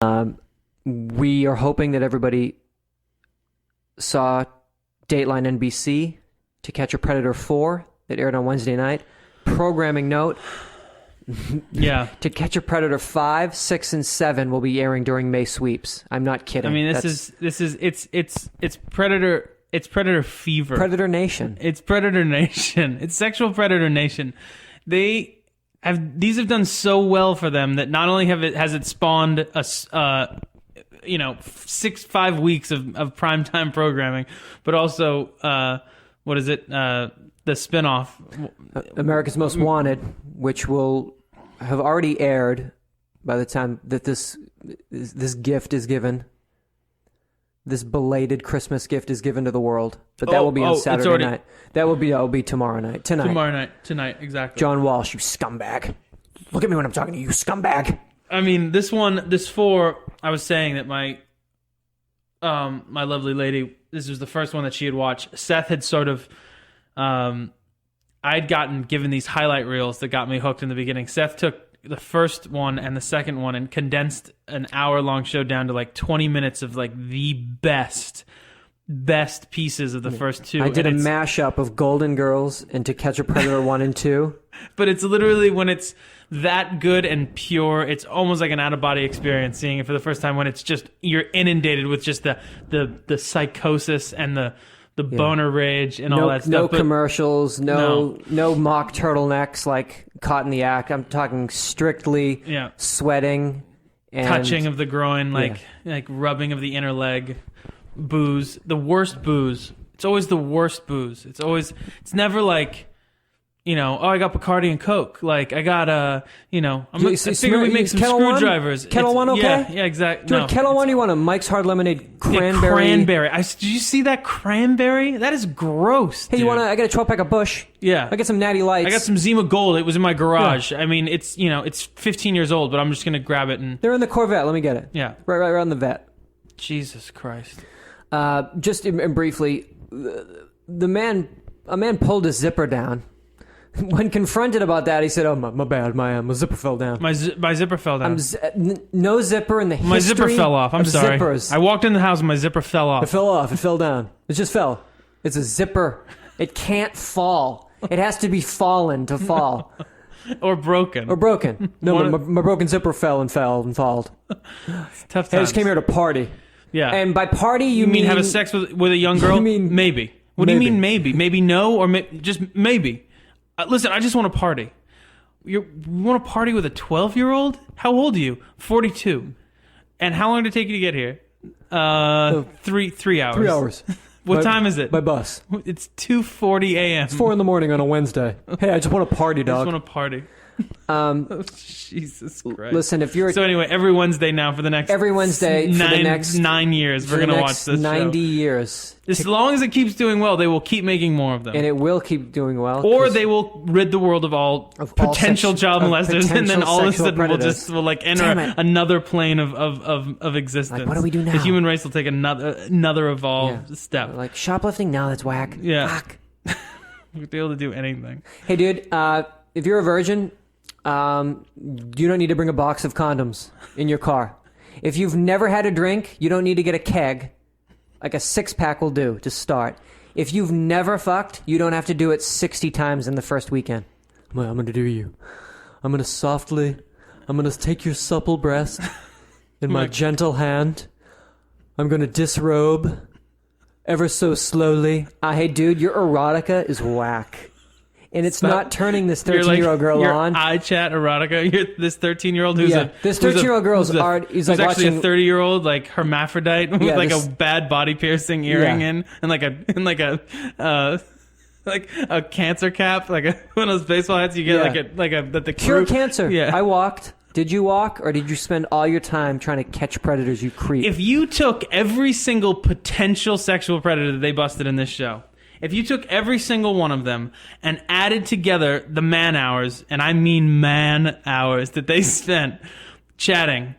We are hoping that everybody saw Dateline NBC, To Catch a Predator 4 that aired on Wednesday night. Programming note. Yeah. To Catch a Predator 5, 6, and 7 will be airing during May sweeps. I'm not kidding. I mean, it's Predator. It's Predator fever. Predator Nation. It's Predator Nation. It's sexual Predator Nation. These have done so well for them that not only has it spawned a 5 weeks of primetime programming, but also what is it? The spinoff, America's Most Wanted, which will have already aired by the time that this gift is given. This belated Christmas gift is given to the world, but that will be on Saturday night. That will be tomorrow night. Tonight, exactly. John Walsh, you scumbag! Look at me when I'm talking to you, scumbag. I mean, this 4. I was saying that my lovely lady. This was the first one that she had watched. Seth had sort of, I'd gotten given these highlight reels that got me hooked in the beginning. Seth took the first one and the second one and condensed an hour-long show down to like 20 minutes of like the best pieces of the first two. I did a mashup of Golden Girls and To Catch a Predator 1 and 2. But it's literally, when it's that good and pure, it's almost like an out-of-body experience seeing it for the first time, when it's just, you're inundated with just the psychosis and the boner rage and all that stuff. No commercials, no mock turtlenecks like Caught in the Act. I'm talking strictly sweating and touching of the groin, like rubbing of the inner leg, booze, the worst booze. It's always the worst booze. It's never like, I got Bacardi and Coke. Like, I got, I figure we make some screwdrivers. Kettle One, okay? Yeah, exactly. Do you want Kettle One? You want a Mike's Hard Lemonade cranberry? Yeah, cranberry. Did you see that cranberry? That is gross, Hey, dude. I got a 12-pack of Busch. Yeah. I got some Natty Lights. I got some Zima Gold. It was in my garage. Yeah. I mean, it's 15 years old, but I'm just going to grab it and... They're in the Corvette. Let me get it. Yeah. Right around the vet. Jesus Christ. Just briefly, a man pulled his zipper down. When confronted about that, he said, "Oh, my bad. My zipper fell down. My zipper fell down. No zipper in the history. My zipper fell off. I'm sorry. Zippers. I walked in the house and my zipper fell off. It fell off. It fell down. It just fell. It's a zipper. It can't fall. It has to be fallen to fall." Or broken. No, my broken zipper fell and falled. Tough times. I just came here to party. Yeah. And by party, you mean have a sex with a young girl? Maybe. What do you mean maybe? Maybe no, or just maybe? Listen, I just want to party. You want to party with a 12-year-old? How old are you? 42. And how long did it take you to get here? 3 hours. 3 hours. What time is it? By bus. It's 2:40 a.m. It's 4 a.m. on a Wednesday. Hey, I just want to party, dog. I just want to party. Jesus Christ. Listen, if you're... So anyway, every Wednesday now for the next... Every Wednesday for the next... 9 years, we're going to watch this 90 show. years. As long as it keeps doing well, they will keep making more of them. And it will keep doing well. Or they will rid the world of all potential child molesters, and then all of a sudden we'll enter another plane of existence. Like, what do we do now? The human race will take another evolved step. Like, shoplifting? No, that's whack. Yeah. Fuck. We'll be able to do anything. Hey, dude, if you're a virgin... you don't need to bring a box of condoms in your car. If you've never had a drink, you don't need to get a keg. Like a 6-pack will do to start. If you've never fucked, you don't have to do it 60 times in the first weekend. I'm going to do you. I'm going to take your supple breast in my gentle hand. I'm going to disrobe ever so slowly. Hey, dude, your erotica is whack. And it's not turning this 13-year-old girl on. iChat erotica. You're this 13-year-old who's this 13-year-old gir's art is like actually watching a 30-year-old like hermaphrodite with a bad body piercing earring in and like a cancer cap, like one of those baseball hats you get that the cure cancer. Yeah. I walked. Did you walk, or did you spend all your time trying to catch predators, you creep? If you took every single potential sexual predator that they busted in this show, if you took every single one of them and added together the man hours, and I mean man hours that they spent chatting,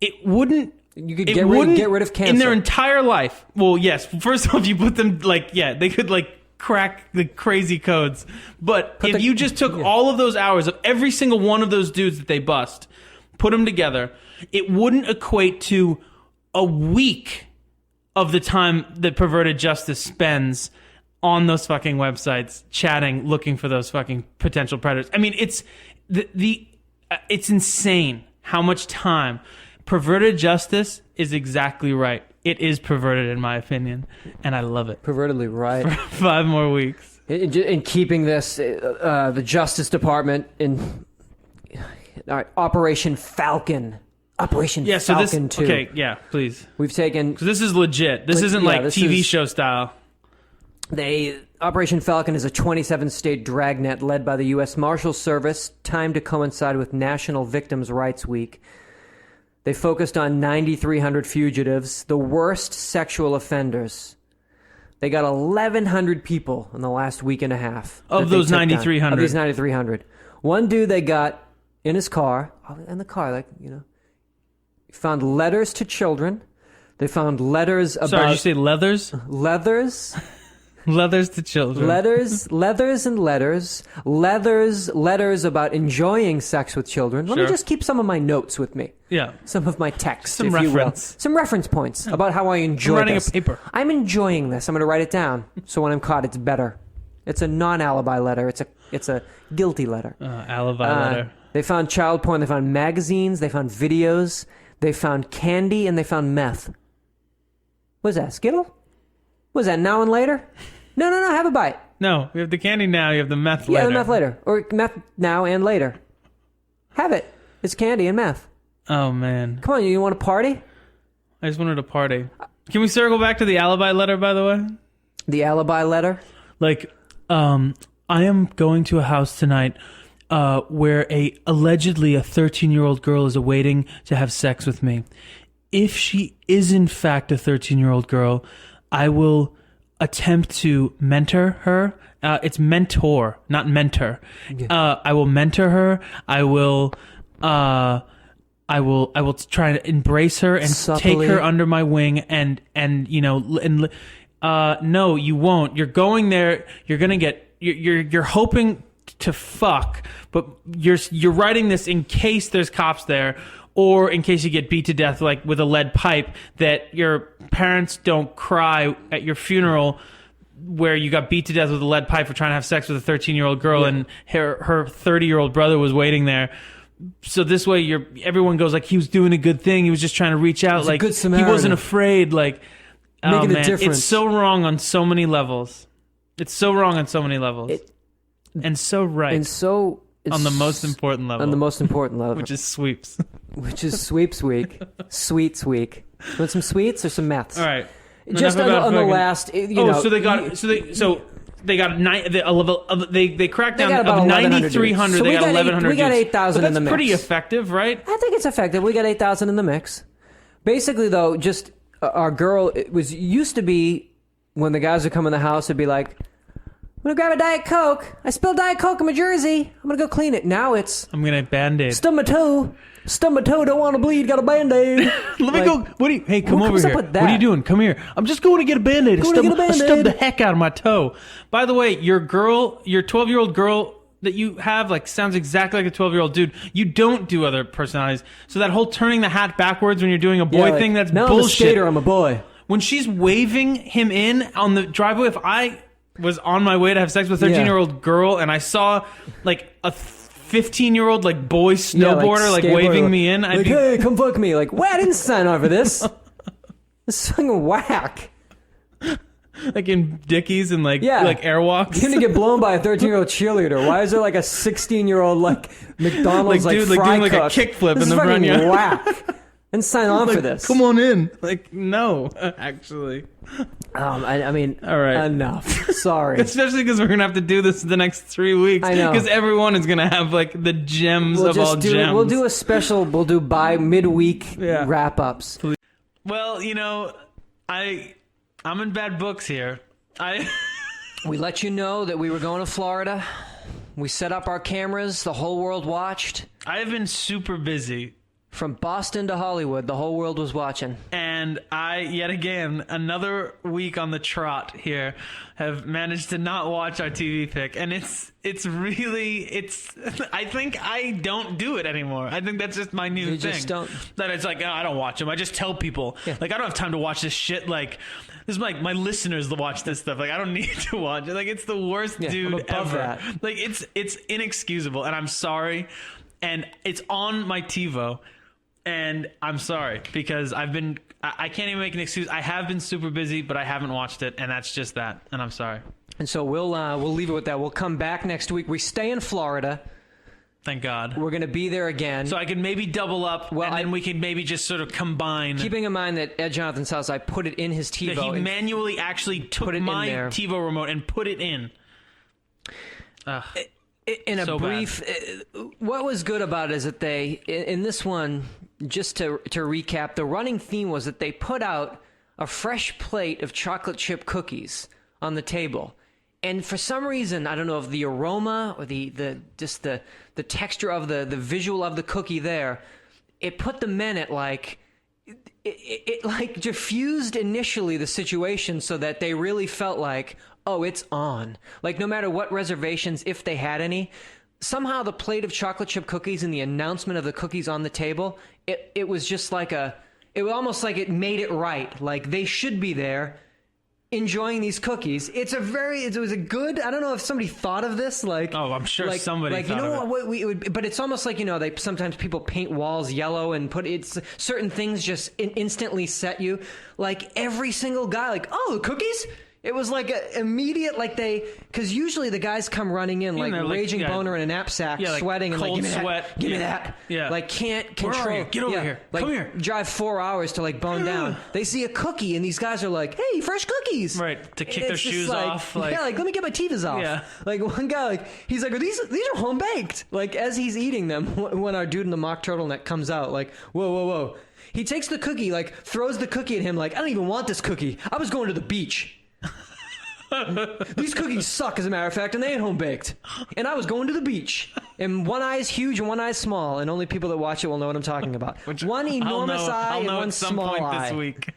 it wouldn't... You could get rid of cancer. In their entire life. Well, yes. First off, you put them they could crack the crazy codes. But if you just took all of those hours of every single one of those dudes that they bust, put them together, it wouldn't equate to a week of the time that Perverted Justice spends on those fucking websites, chatting, looking for those fucking potential predators. I mean, it's it's insane how much time. Perverted Justice is exactly right. It is perverted, in my opinion, and I love it. Pervertedly right. For 5 more weeks. In keeping this, the Justice Department in Operation Falcon. Operation Falcon 2. Okay, yeah, please. We've taken... Because this is legit. This isn't like TV show style. Operation Falcon is a 27-state dragnet led by the U.S. Marshals Service, timed to coincide with National Victims' Rights Week. They focused on 9,300 fugitives, the worst sexual offenders. They got 1,100 people in the last week and a half. Of those 9,300. Of these 9,300. One dude they got in his car, found letters to children. They found letters about... Sorry, did you say leathers? Leathers. Leathers to children. Letters and letters. Letters about enjoying sex with children. Let me just keep some of my notes with me. Yeah. Some of my text, Some if reference. you will. Some reference points about how I enjoy I'm writing this. a paper. I'm enjoying this. I'm going to write it down. So when I'm caught, it's better. It's a non-alibi letter. It's a guilty letter. Alibi letter. They found child porn. They found magazines. They found videos. They found candy, and they found meth. What's that, Skittle? What's that, now and later? No, have a bite. No, we have the candy now, you have the meth later. Yeah, the meth later. Or meth now and later. Have it. It's candy and meth. Oh, man. Come on, you want to party? I just wanted to party. Can we circle back to the alibi letter, by the way? The alibi letter? Like, I am going to a house tonight where allegedly a 13-year-old girl is awaiting to have sex with me. If she is in fact a 13-year-old girl, I will attempt to mentor her. It's mentor, not mentor. Yeah. I will mentor her. I will try to embrace her and Subtly. take her under my wing and no, you won't. You're going there. You're gonna get. You're hoping to fuck, but you're writing this in case there's cops there, or in case you get beat to death, like with a lead pipe, that your parents don't cry at your funeral where you got beat to death with a lead pipe for trying to have sex with a 13-year-old girl, and her 30-year-old brother was waiting there. So this way, everyone goes like he was doing a good thing. He was just trying to reach out, like a good Samaritan. He wasn't afraid. Like, Making a difference. It's so wrong on so many levels. It's so wrong on so many levels, and so right, and so on the most important level. On the most important level, which is sweeps. Which is sweeps week, sweets week. You want some sweets or some meths? All right. Just on the last, so they got they cracked down of 9,300. So they got 1,100. We got 8,000 in the mix. That's pretty effective, right? I think it's effective. We got 8,000 in the mix. Basically, though, just our girl. It used to be when the guys would come in the house, it'd be like, I'm gonna grab a Diet Coke. I spilled Diet Coke in my jersey. I'm gonna go clean it. Now it's I'm gonna Band-Aid. Stub my toe. Don't want to bleed. Got a Band-Aid. Let me go. Hey, come over here. What are you doing? Come here. I'm just going to get a Band-Aid. I stubbed the heck out of my toe. By the way, your 12-year-old girl that you have sounds exactly like a 12-year-old dude. You don't do other personalities. So that whole turning the hat backwards when you're doing a boy thing, that's bullshit. I'm a skater. I'm a boy. When she's waving him in on the driveway, if I was on my way to have sex with a 13-year-old girl and I saw a 15-year-old boy snowboarder waving me in, I'd be hey, come fuck me. I didn't sign on for this. This is fucking whack. In Dickies and Airwalks. You're gonna get blown by a 13-year-old cheerleader. Why is there a 16-year-old dude McDonald's doing a kickflip in the front yard? Whack. And sign on for this. Come on in. No, actually. I mean, all right. Enough. Sorry. Especially because we're going to have to do this the next 3 weeks. I know. Because everyone is going to have the gems of all gems. We'll do a special, by midweek wrap-ups. Well, I'm in bad books here. We let you know that we were going to Florida. We set up our cameras. The whole world watched. I have been super busy. From Boston to Hollywood, the whole world was watching. And I, yet again, another week on the trot here, have managed to not watch our TV pick. And it's really, I think I don't do it anymore. I think that's just my new thing. Just don't. That it's like, oh, I don't watch them. I just tell people. Yeah. Like, I don't have time to watch this shit. Like, this is like my listeners to watch this stuff. Like, I don't need to watch it. Like, it's the worst dude I'm above ever. that. Like, it's inexcusable. And I'm sorry. And it's on my TiVo. And I'm sorry because I can't even make an excuse. I have been super busy, but I haven't watched it, and that's just that. And I'm sorry. And so we'll leave it with that. We'll come back next week. We stay in Florida. Thank God. We're going to be there again. So I can maybe double up, and then we can maybe just sort of combine. Keeping in mind that at Jonathan's house, I put it in his TiVo. That he manually actually took my TiVo remote and put it in. In a brief, what was good about it is that they, in this one, just to recap, the running theme was that they put out a fresh plate of chocolate chip cookies on the table. And for some reason, I don't know if the aroma or the texture of the visual of the cookie there, it put the men at like, it like diffused initially the situation so that they really felt like, oh, it's on. Like no matter what reservations, if they had any, somehow the plate of chocolate chip cookies and the announcement of the cookies on the table, it was just like it was almost like it made it right. Like they should be there enjoying these cookies. It was a good, I don't know if somebody thought of this, like, oh, I'm sure somebody thought of it. But it's almost like, they sometimes people paint walls yellow and certain things just instantly set you, like every single guy, like, oh, cookies? It was like an immediate, like because usually the guys come running in like raging boner in a knapsack, sweating and like, give me that. Yeah. Like can't control. Where are you? Get over here. Like, come here. Drive 4 hours to like bone down. They see a cookie and these guys are like, hey, fresh cookies. Right. To kick their shoes off. Like, let me get my Tevas off. Yeah. Like one guy, like he's like, these are home baked. Like as he's eating them, when our dude in the mock turtleneck comes out, like, whoa. He takes the cookie, like throws the cookie at him, like, I don't even want this cookie. I was going to the beach. These cookies suck, as a matter of fact, and they ain't home baked. And I was going to the beach. And one eye is huge and one eye is small, and only people that watch it will know what I'm talking about. One enormous eye and one small eye. This week.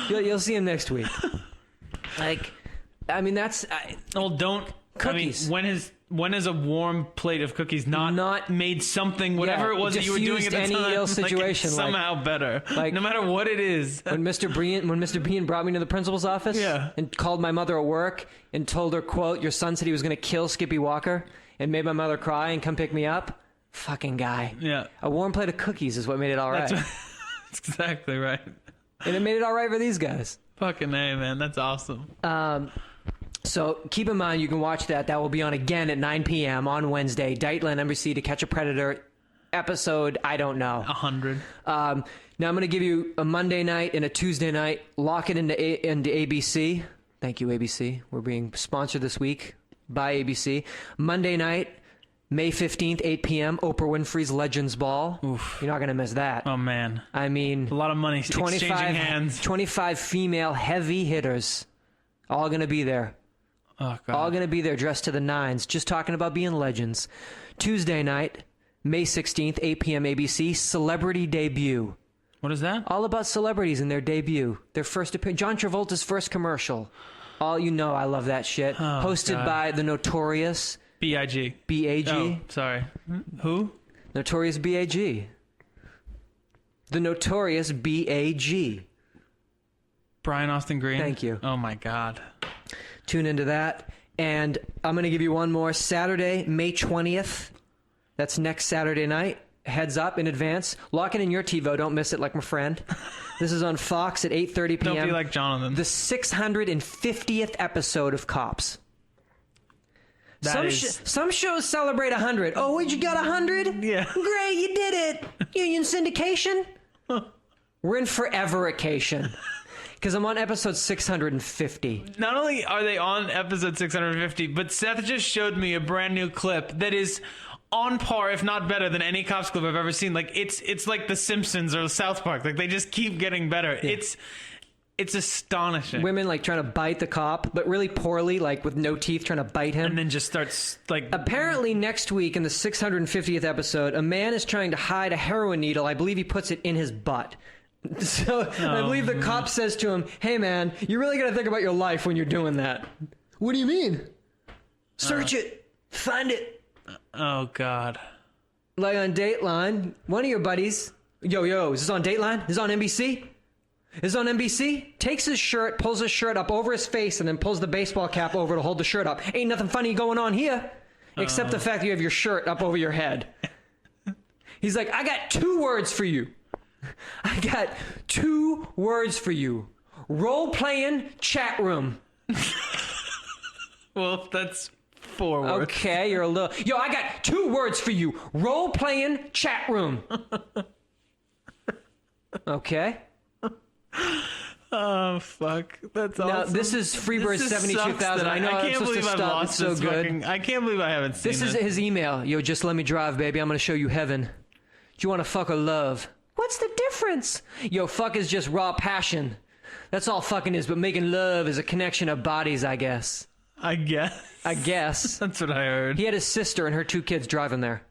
You'll see him next week. Like, I mean, that's. Don't. Cookies. I mean, when is a warm plate of cookies not made something, whatever it was that you were doing at the any time, ill situation, somehow better? Like, no matter what it is. When Mr. Bean brought me to the principal's office and called my mother at work and told her, quote, your son said he was going to kill Skippy Walker and made my mother cry and come pick me up. Fucking guy. Yeah. A warm plate of cookies is what made it all right. That's exactly right. And it made it all right for these guys. Fucking A, man. That's awesome. So keep in mind, you can watch that. That will be on again at 9 p.m. on Wednesday. Dietland Embassy to Catch a Predator episode, I don't know. 100. Now I'm going to give you a Monday night and a Tuesday night. Lock it into ABC. Thank you, ABC. We're being sponsored this week by ABC. Monday night, May 15th, 8 p.m., Oprah Winfrey's Legends Ball. Oof. You're not going to miss that. Oh, man. I mean, a lot of money exchanging hands. 25 female heavy hitters. All going to be there. Oh, God. All going to be there dressed to the nines, just talking about being legends. Tuesday night, May 16th, 8 p.m. ABC, Celebrity Debut. What is that? All about celebrities and their debut. Their first appearance. John Travolta's first commercial. I love that shit. Hosted by the Notorious... B.I.G. B.A.G. Oh, sorry. Who? Notorious B.A.G. The Notorious B.A.G. Brian Austin Green? Thank you. Oh, my God. Tune into that. And I'm going to give you one more. Saturday, May 20th. That's next Saturday night. Heads up in advance. Lock it in your TiVo. Don't miss it like my friend. This is on Fox at 8:30 p.m. Don't be like Jonathan. The 650th episode of Cops. Some shows celebrate 100. Oh, you got 100? Yeah. Great, you did it. Union syndication? We're in forever-ication. Because I'm on episode 650. Not only are they on episode 650, but Seth just showed me a brand new clip that is on par, if not better, than any Cops clip I've ever seen. Like it's like The Simpsons or South Park. Like they just keep getting better. Yeah. It's astonishing. Women like trying to bite the cop, but really poorly, like with no teeth, trying to bite him. And then just starts like... Apparently next week in the 650th episode, a man is trying to hide a heroin needle. I believe he puts it in his butt. So I believe the cop says to him, hey man, you really got to think about your life when you're doing that. What do you mean? Search it. Find it. Oh, God. Like on Dateline, one of your buddies, yo, is this on Dateline? Is this on NBC? Is on NBC? Takes his shirt, pulls his shirt up over his face, and then pulls the baseball cap over to hold the shirt up. Ain't nothing funny going on here, except the fact that you have your shirt up over your head. He's like, I got 2 words for you. I got 2 words for you. Role-playing chat room. Well, that's 4 words. Okay, you're a little... Yo, I got 2 words for you. Role-playing chat room. Okay. Oh, fuck. That's awesome. Now, this is Freebird 72,000. I know I'm supposed to stop. It's so good. I can't believe I haven't seen This is his email. Yo, just let me drive, baby. I'm going to show you heaven. Do you want to fuck or love? What's the difference? Yo, fuck is just raw passion. That's all fucking is, but making love is a connection of bodies, I guess. I guess. That's what I heard. He had his sister and her 2 kids driving there.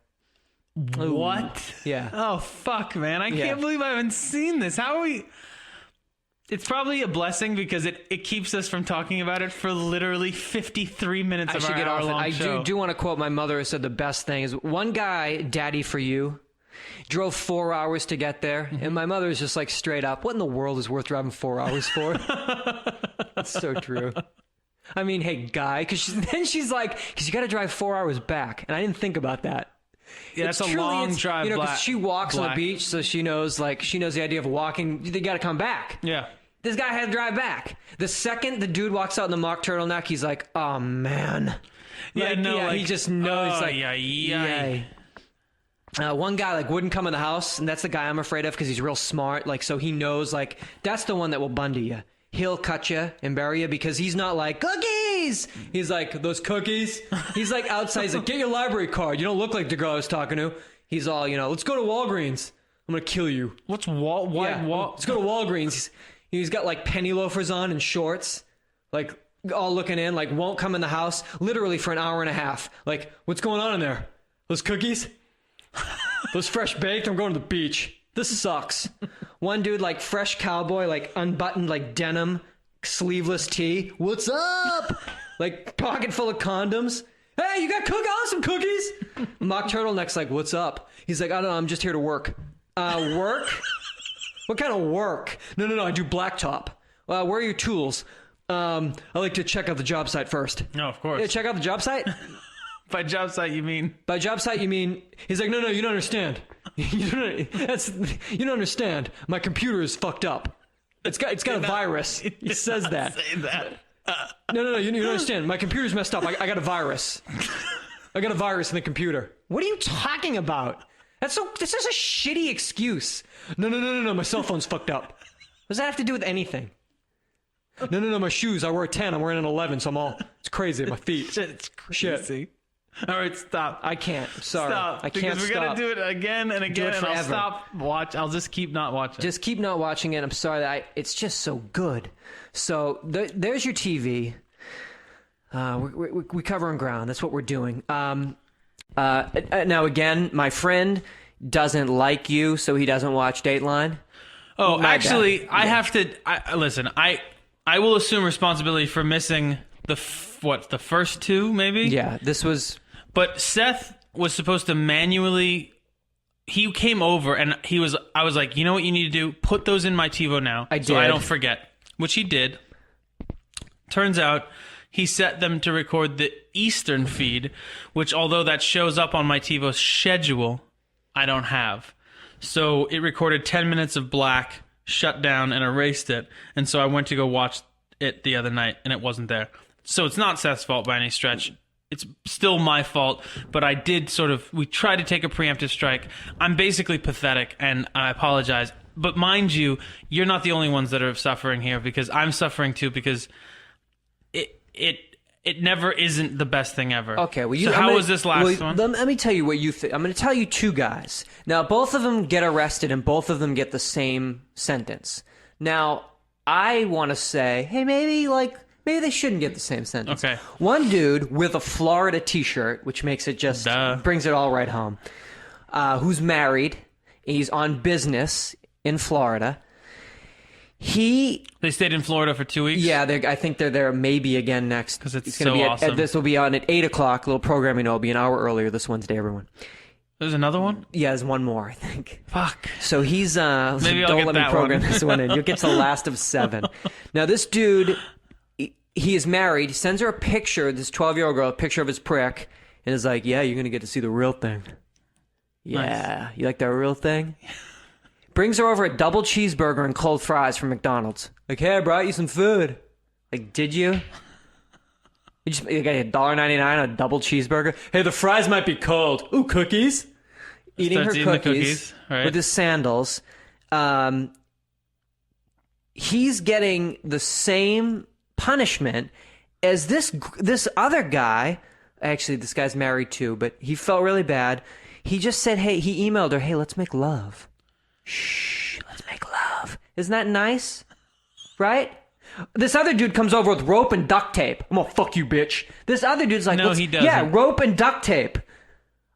What? Ooh. Yeah. Oh, fuck, man. I can't believe I haven't seen this. How are we... It's probably a blessing because it keeps us from talking about it for literally 53 minutes of our hour-long show. I do want to quote my mother who said the best thing is, one guy, Daddy for You, drove 4 hours to get there, and my mother is just like straight up, what in the world is worth driving 4 hours for? It's so true. I mean, hey, guy, because then she's like, because you got to drive 4 hours back, and I didn't think about that. Yeah, that's a long drive. You know, because she walks on the beach, so she knows the idea of walking. They got to come back. Yeah. This guy had to drive back. The second the dude walks out in the mock turtleneck, he's like, oh, man. He just knows. Oh, like, yay. One guy like wouldn't come in the house, and that's the guy I'm afraid of because he's real smart. Like, so he knows, like, that's the one that will bundy you. He'll cut you and bury you because he's not like, cookies! He's like, those cookies? He's like outside. He's like, get your library card. You don't look like the girl I was talking to. He's all, let's go to Walgreens. I'm going to kill you. What's Let's go to Walgreens. He's got like penny loafers on and shorts, like all looking in, like won't come in the house literally for an hour and a half. Like, what's going on in there? Those cookies? Those fresh baked? I'm going to the beach. This sucks. One dude, like fresh cowboy, like unbuttoned, like denim, sleeveless tee. What's up? Like pocket full of condoms. Hey, you got awesome cookies? Mock turtleneck's like, what's up? He's like, I don't know, I'm just here to work. Work? What kind of work? No, I do blacktop. Where are your tools? I like to check out the job site first. No, of course. Yeah, check out the job site? By job site, you mean? By job site, you mean... He's like, no, you don't understand. You don't understand. My computer is fucked up. It's got a virus. He says that. Say that. No, you don't understand. My computer's messed up. I got a virus. I got a virus in the computer. What are you talking about? This is a shitty excuse. No, my cell phone's fucked up. What does that have to do with anything? No, my shoes, I wear a 10, I'm wearing an 11, so it's crazy, my feet. It's crazy. Shit. All right, stop. I can't. Sorry. Stop. I can't because we're going to do it again and again, and I'll stop. I'll just keep not watching. Just keep not watching it. I'm sorry. It's just so good. So there's your TV. We're covering ground. That's what we're doing. Now, again, my friend doesn't like you, so he doesn't watch Dateline. Oh, actually, I have to... listen, I will assume responsibility for missing the first 2, maybe? Yeah, this was... But Seth was supposed to manually... He came over, and I was like, you know what you need to do? Put those in my TiVo now, so I don't forget. Which he did. Turns out... He set them to record the Eastern feed, which although that shows up on my TiVo schedule, I don't have. So it recorded 10 minutes of black, shut down, and erased it. And so I went to go watch it the other night, and it wasn't there. So it's not Seth's fault by any stretch. It's still my fault, but I did we tried to take a preemptive strike. I'm basically pathetic, and I apologize. But mind you, you're not the only ones that are suffering here, because I'm suffering too, because... It never isn't the best thing ever. Okay, well, so how was this last one? Let me tell you what you think. I'm going to tell you 2 guys. Now, both of them get arrested, and both of them get the same sentence. Now, I want to say, hey, maybe they shouldn't get the same sentence. Okay. One dude with a Florida T-shirt, which makes it just brings it all right home. Who's married? He's on business in Florida. They stayed in Florida for 2 weeks? Yeah, I think they're there maybe again next. Because it's gonna so be awesome. This will be on at 8 o'clock. A little programming will be an hour earlier this Wednesday, everyone. There's another one? Yeah, there's one more, I think. Fuck. So he's... Maybe I'll don't get let me that program one. this one in. You'll get to the last of 7. Now, this dude, he is married. He sends her a picture, this 12-year-old girl, a picture of his prick, and is like, yeah, you're going to get to see the real thing. Yeah. Nice. You like that real thing? Brings her over a double cheeseburger and cold fries from McDonald's. Like, hey, I brought you some food. Like, did you? You got $1.99 on a double cheeseburger? Hey, the fries might be cold. Ooh, cookies? Eating her Starts eating the cookies right. with his sandals. He's getting the same punishment as this other guy. Actually, this guy's married too, but he felt really bad. He just said, hey, he emailed her, hey, let's make love. Shh, let's make love. Isn't that nice? Right? This other dude comes over with rope and duct tape. I'm gonna fuck you, bitch. This other dude's like, no, he doesn't. Yeah, rope and duct tape.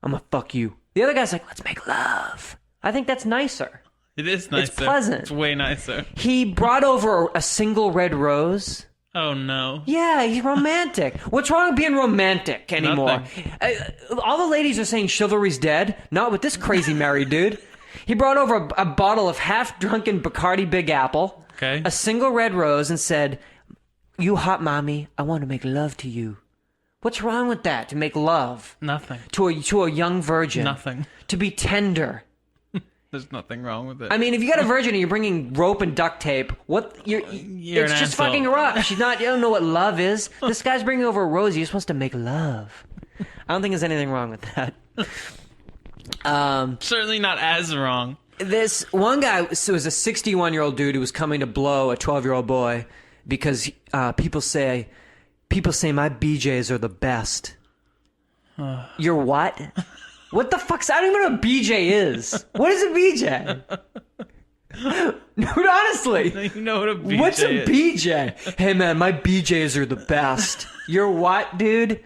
I'm gonna fuck you. The other guy's like, let's make love. I think that's nicer. It is nicer. It's pleasant. It's way nicer. He brought over a single red rose. Oh, no. Yeah, he's romantic. What's wrong with being romantic anymore? All the ladies are saying chivalry's dead. Not with this crazy married dude. He brought over a bottle of half-drunken Bacardi Big Apple, Okay. a single red rose, and said, you hot mommy, I want to make love to you. What's wrong with that, to make love? Nothing. To a young virgin? Nothing. To be tender? There's nothing wrong with it. I mean, if you got a virgin and you're bringing rope and duct tape, You're it's an just asshole. fucking her up. You don't know what love is. This guy's bringing over a rose. He just wants to make love. I don't think there's anything wrong with that. Certainly not as wrong. This one guy was a 61-year-old dude who was coming to blow a 12-year-old boy because people say my BJs are the best. You're what? What the fuck's... I don't even know what a BJ is. What is a BJ? Dude, honestly. You know what a BJ What's a is. BJ? Hey, man, my BJs are the best. You're what, dude?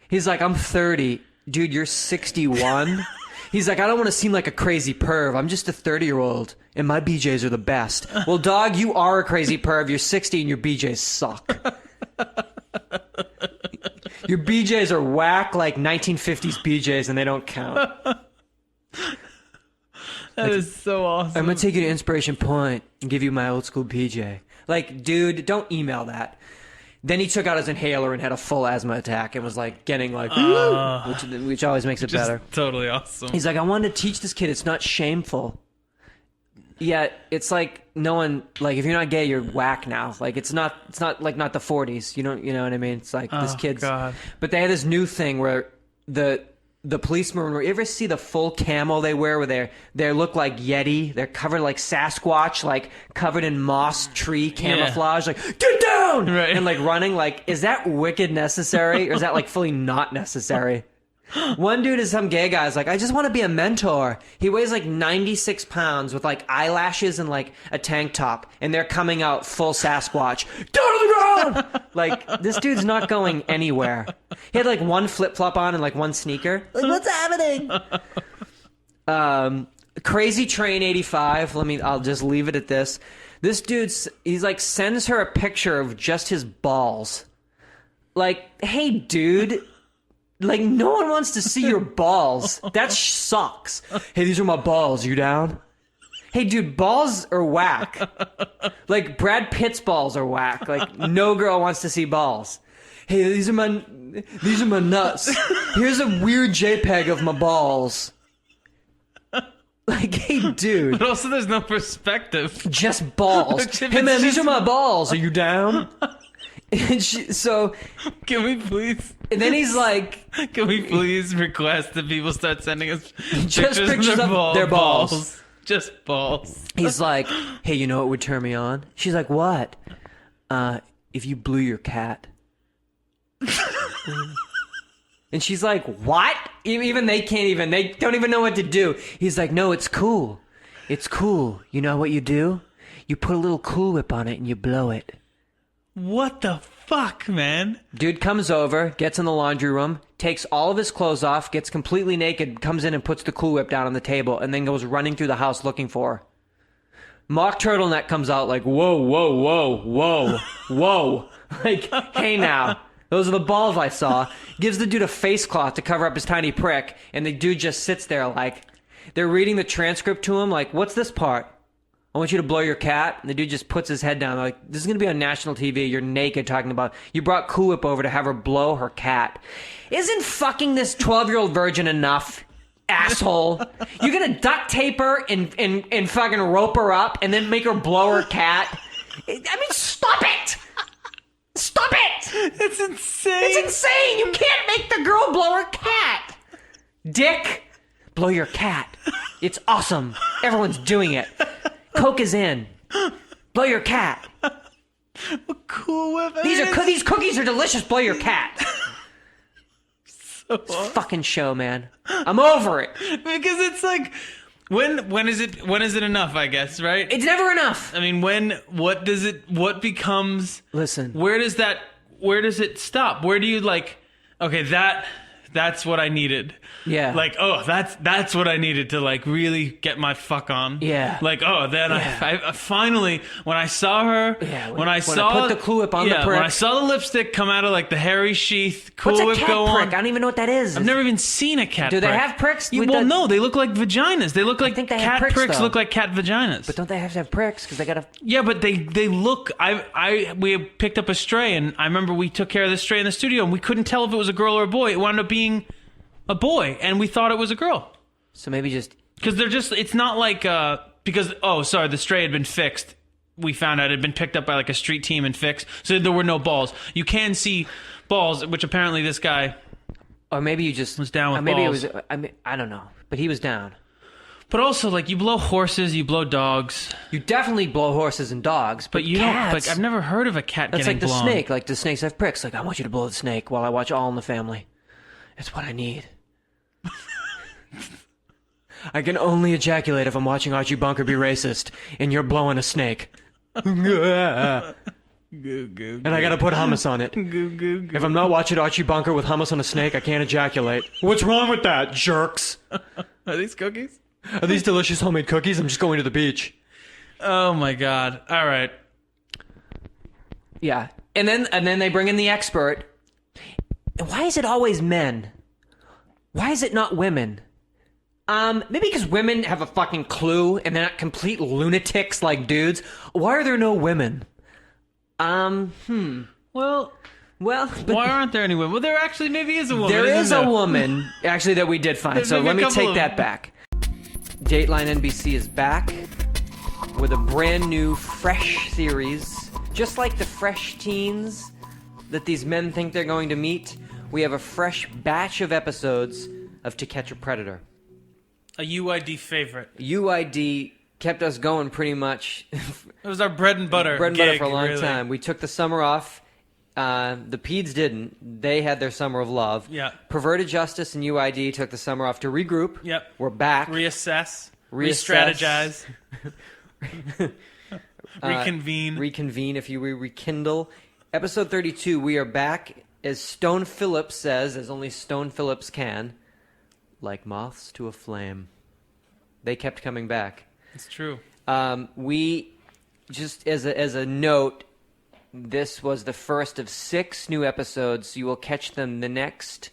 He's like, I'm 30. Dude, you're 61? He's like, I don't want to seem like a crazy perv. I'm just a 30-year-old, and my BJs are the best. Well, dog, you are a crazy perv. You're 60, and your BJs suck. Your BJs are whack like 1950s BJs, and they don't count. That is so awesome. I'm going to take you to Inspiration Point and give you my old school BJ. Like, dude, don't email that. Then he took out his inhaler and had a full asthma attack and was like getting like, which always makes it better. Totally awesome. He's like, I wanted to teach this kid it's not shameful. Yeah, it's like no one, like if you're not gay, you're whack now. Like it's not like not the 40s. You know what I mean? It's like this kid's. God. But they had this new thing where the policemen, you ever see the full camo they wear where they look like Yeti? They're covered like Sasquatch, like covered in moss tree camouflage, like get down! Right. And like running, like, is that wicked necessary? Or is that like fully not necessary? One dude is some gay guy's like, I just want to be a mentor. He weighs like 96 pounds with like eyelashes and like a tank top, and they're coming out full Sasquatch. Down to the ground! Like, this dude's not going anywhere. He had like one flip-flop on and like one sneaker. Like, what's happening? Crazy Train 85. I'll just leave it at this. This he's like sends her a picture of just his balls. Like, hey dude, like no one wants to see your balls. That sucks. Hey, these are my balls. You down? Hey dude, balls are whack. Like Brad Pitt's balls are whack. Like no girl wants to see balls. Hey, these are my nuts. Here's a weird JPEG of my balls. Like, hey, dude. But also, there's no perspective. Just balls. Hey, man, these are my balls. Are you down? And so... Can we please... And then he's like... Can we please request that people start sending us just pictures of their balls. Just balls. He's like, hey, you know what would turn me on? She's like, what? If you blew your cat. And she's like, what? Even they don't even know what to do. He's like, no, it's cool. It's cool. You know what you do? You put a little Cool Whip on it and you blow it. What the fuck, man? Dude comes over, gets in the laundry room, takes all of his clothes off, gets completely naked, comes in and puts the Cool Whip down on the table, and then goes running through the house looking for her. Mock Turtleneck comes out like, whoa, whoa, whoa, whoa, whoa. Like, hey now. Those are the balls I saw. Gives the dude a face cloth to cover up his tiny prick, and the dude just sits there like, they're reading the transcript to him like, what's this part? I want you to blow your cat. And the dude just puts his head down like, this is going to be on national TV. You're naked talking about, you brought Cool Whip over to have her blow her cat. Isn't fucking this 12-year-old virgin enough, asshole? You're going to duct tape her and fucking rope her up and then make her blow her cat? I mean, stop it! Stop it! It's insane. It's insane. You can't make the girl blow her cat. Dick, blow your cat. It's awesome. Everyone's doing it. Coke is in. Blow your cat. Cool Whip. These cookies are delicious. Blow your cat. So fucking show, man. I'm over it. Because it's like, when is it enough? I guess, right? It's never enough. I mean, what becomes? Listen. Where does it stop? Where do you like? Okay, that's what I needed. Yeah. Like, oh, that's what I needed to like really get my fuck on. Yeah. Like, oh, then Yeah. I finally, when I saw her, Yeah, when I saw put the Cool Whip on the prick. when I saw the lipstick come out of like the hairy sheath, Cool What's a Whip cat go prick? on. I don't even know what that is. I've never even seen a cat Do prick. they have pricks? Well, no, they look like vaginas. They look like think they cat have pricks, though. look like cat vaginas. But don't they have to have pricks? Because they got to... Yeah, but they look. We picked up a stray, and I remember we took care of the stray in the studio, and we couldn't tell if it was a girl or a boy. It wound up being a boy, and we thought it was a girl. So maybe just... Because they're just... It's not like... Because, oh, sorry, the stray had been fixed. We found out it had been picked up by like a street team and fixed, so there were no balls. You can see balls, which apparently this guy... Or maybe you just... was down with maybe balls. it was... I don't know. But he was down. But also, like, you blow horses, you blow dogs. You definitely blow horses and dogs, But you cats, don't... Like, I've never heard of a cat that's getting like the blown. snake. Like, the snakes have pricks. Like, I want you to blow the snake while I watch All in the Family. It's what I need. I can only ejaculate if I'm watching Archie Bunker be racist, and you're blowing a snake. And I gotta put hummus on it. If I'm not watching Archie Bunker with hummus on a snake, I can't ejaculate. What's wrong with that, jerks? Are these cookies? Are these delicious homemade cookies? I'm just going to the beach. Oh, my God. All right. Yeah. And then they bring in the expert. And why is it always men? Why is it not women? Maybe because women have a fucking clue and they're not complete lunatics like dudes. Why are there no women? Well, but why aren't there any women? Well, there actually maybe is a woman. there is isn't a there? woman, actually, that we did find. There's So maybe let a me couple take of that back. Dateline NBC is back with a brand new fresh series. Just like the fresh teens that these men think they're going to meet, we have a fresh batch of episodes of To Catch a Predator. A UID favorite. UID kept us going pretty much. It was our bread and butter. Bread and butter gig, for a long really. time. We took the summer off. The Peeds didn't. They had their summer of love. Yeah. Perverted Justice and UID took the summer off to regroup. Yep. We're back. Reassess. Reassess. Re-strategize. Reconvene. Reconvene, if you will, rekindle. Episode 32, we are back, as Stone Phillips says, as only Stone Phillips can, like moths to a flame. They kept coming back. It's true. We, just as a note, this was the first of 6 new episodes. You will catch them the next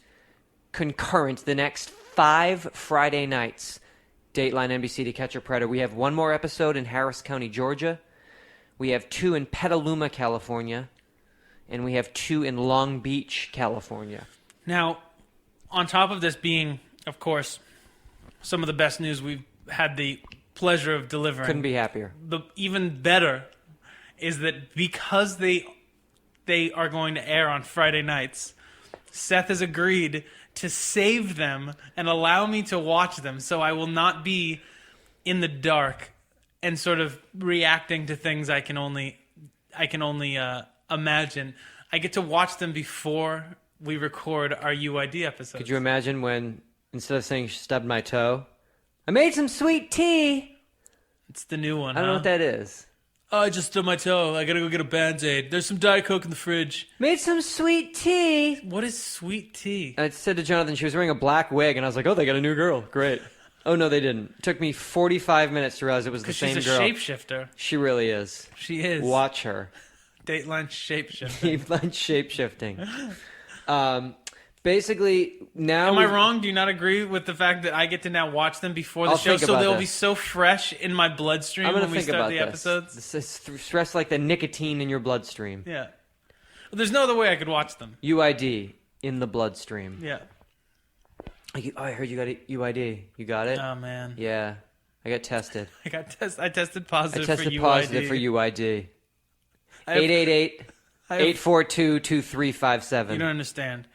5 Friday nights. Dateline NBC To Catch a Predator. We have 1 more episode in Harris County, Georgia. We have 2 in Petaluma, California. And we have 2 in Long Beach, California. Now, on top of this being, of course, some of the best news we've had the pleasure of delivering. Couldn't be happier. The even better is that because they are going to air on Friday nights, Seth has agreed to save them and allow me to watch them, so I will not be in the dark and sort of reacting to things I can only imagine. I get to watch them before we record our UID episodes. Could you imagine when, instead of saying stubbed my toe, I made some sweet tea? It's the new one, I don't know what that is. Oh, I just stubbed my toe. I gotta go get a Band-Aid. There's some Diet Coke in the fridge. Made some sweet tea. What is sweet tea? I said to Jonathan, she was wearing a black wig, and I was like, oh, they got a new girl. Great. Oh, no, they didn't. It took me 45 minutes to realize it was the same girl. She's a shapeshifter. She really is. She is. Watch her. Dateline shapeshifting. Dateline shapeshifting. Basically, now... Am I wrong? Do you not agree with the fact that I get to now watch them before the show, so they'll be so fresh in my bloodstream when we start the episodes? This is stress like the nicotine in your bloodstream. Yeah. Well, there's no other way I could watch them. UID in the bloodstream. Yeah. I heard you got a UID. You got it? Oh, man. Yeah. I got tested. I tested positive for UID. I tested positive for UID. 888-842-2357. You don't understand.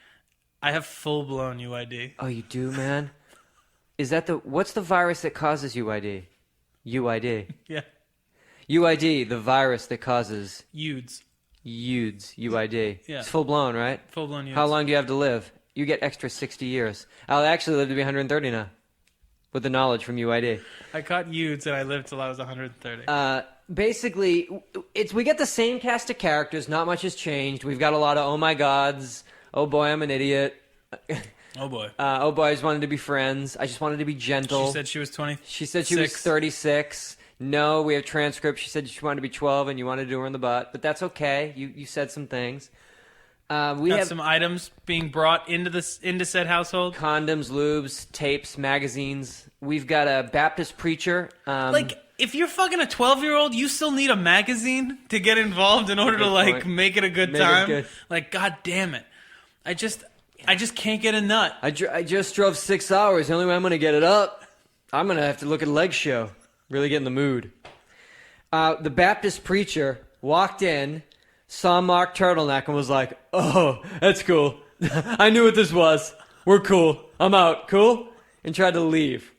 I have full-blown UID. Oh, you do, man? Is that what's the virus that causes UID? UID. Yeah. UID, the virus that causes... UID. UID. Yeah. It's full-blown, right? Full-blown UID. How long do you have to live? You get extra 60 years. I'll actually live to be 130 now. With the knowledge from UID. I caught UIDs and I lived till I was 130. Basically, we get the same cast of characters. Not much has changed. We've got a lot of oh my gods. Oh boy, I'm an idiot. Oh boy. Oh boy, I just wanted to be friends. I just wanted to be gentle. She said she was 20. She said she was 36. No, we have transcripts. She said she wanted to be 12 and you wanted to do her in the butt. But that's okay. You said some things. We have some items being brought into said household. Condoms, lubes, tapes, magazines. We've got a Baptist preacher. If you're fucking a 12-year-old, you still need a magazine to get involved in order to make it a good time. God damn it. I just can't get a nut. I just drove 6 hours. The only way I'm going to get it up, I'm going to have to look at a leg show. Really get in the mood. The Baptist preacher walked in, saw Mark Turtleneck, and was like, oh, that's cool. I knew what this was. We're cool. I'm out. Cool? And tried to leave.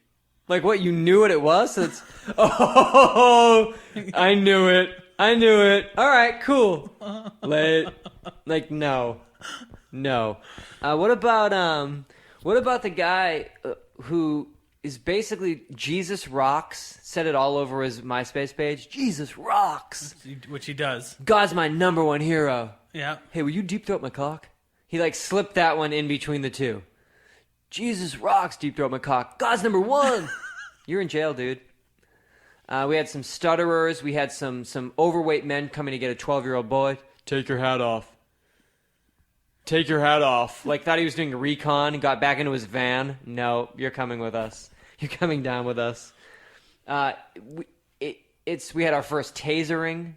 Like, what, you knew what it was? So it's, oh, I knew it. All right, cool. Late. Like, no. What about the guy who is basically Jesus rocks? Said it all over his MySpace page. Jesus rocks. Which he does. God's my number one hero. Yeah. Hey, will you deep throat my cock? He slipped that one in between the two. Jesus rocks, deep throat my cock. God's number one. You're in jail, dude. We had some stutterers. We had some overweight men coming to get a 12-year-old boy. Take your hat off. Take your hat off. Thought he was doing a recon and got back into his van. No, you're coming with us. You're coming down with us. We had our first tasering.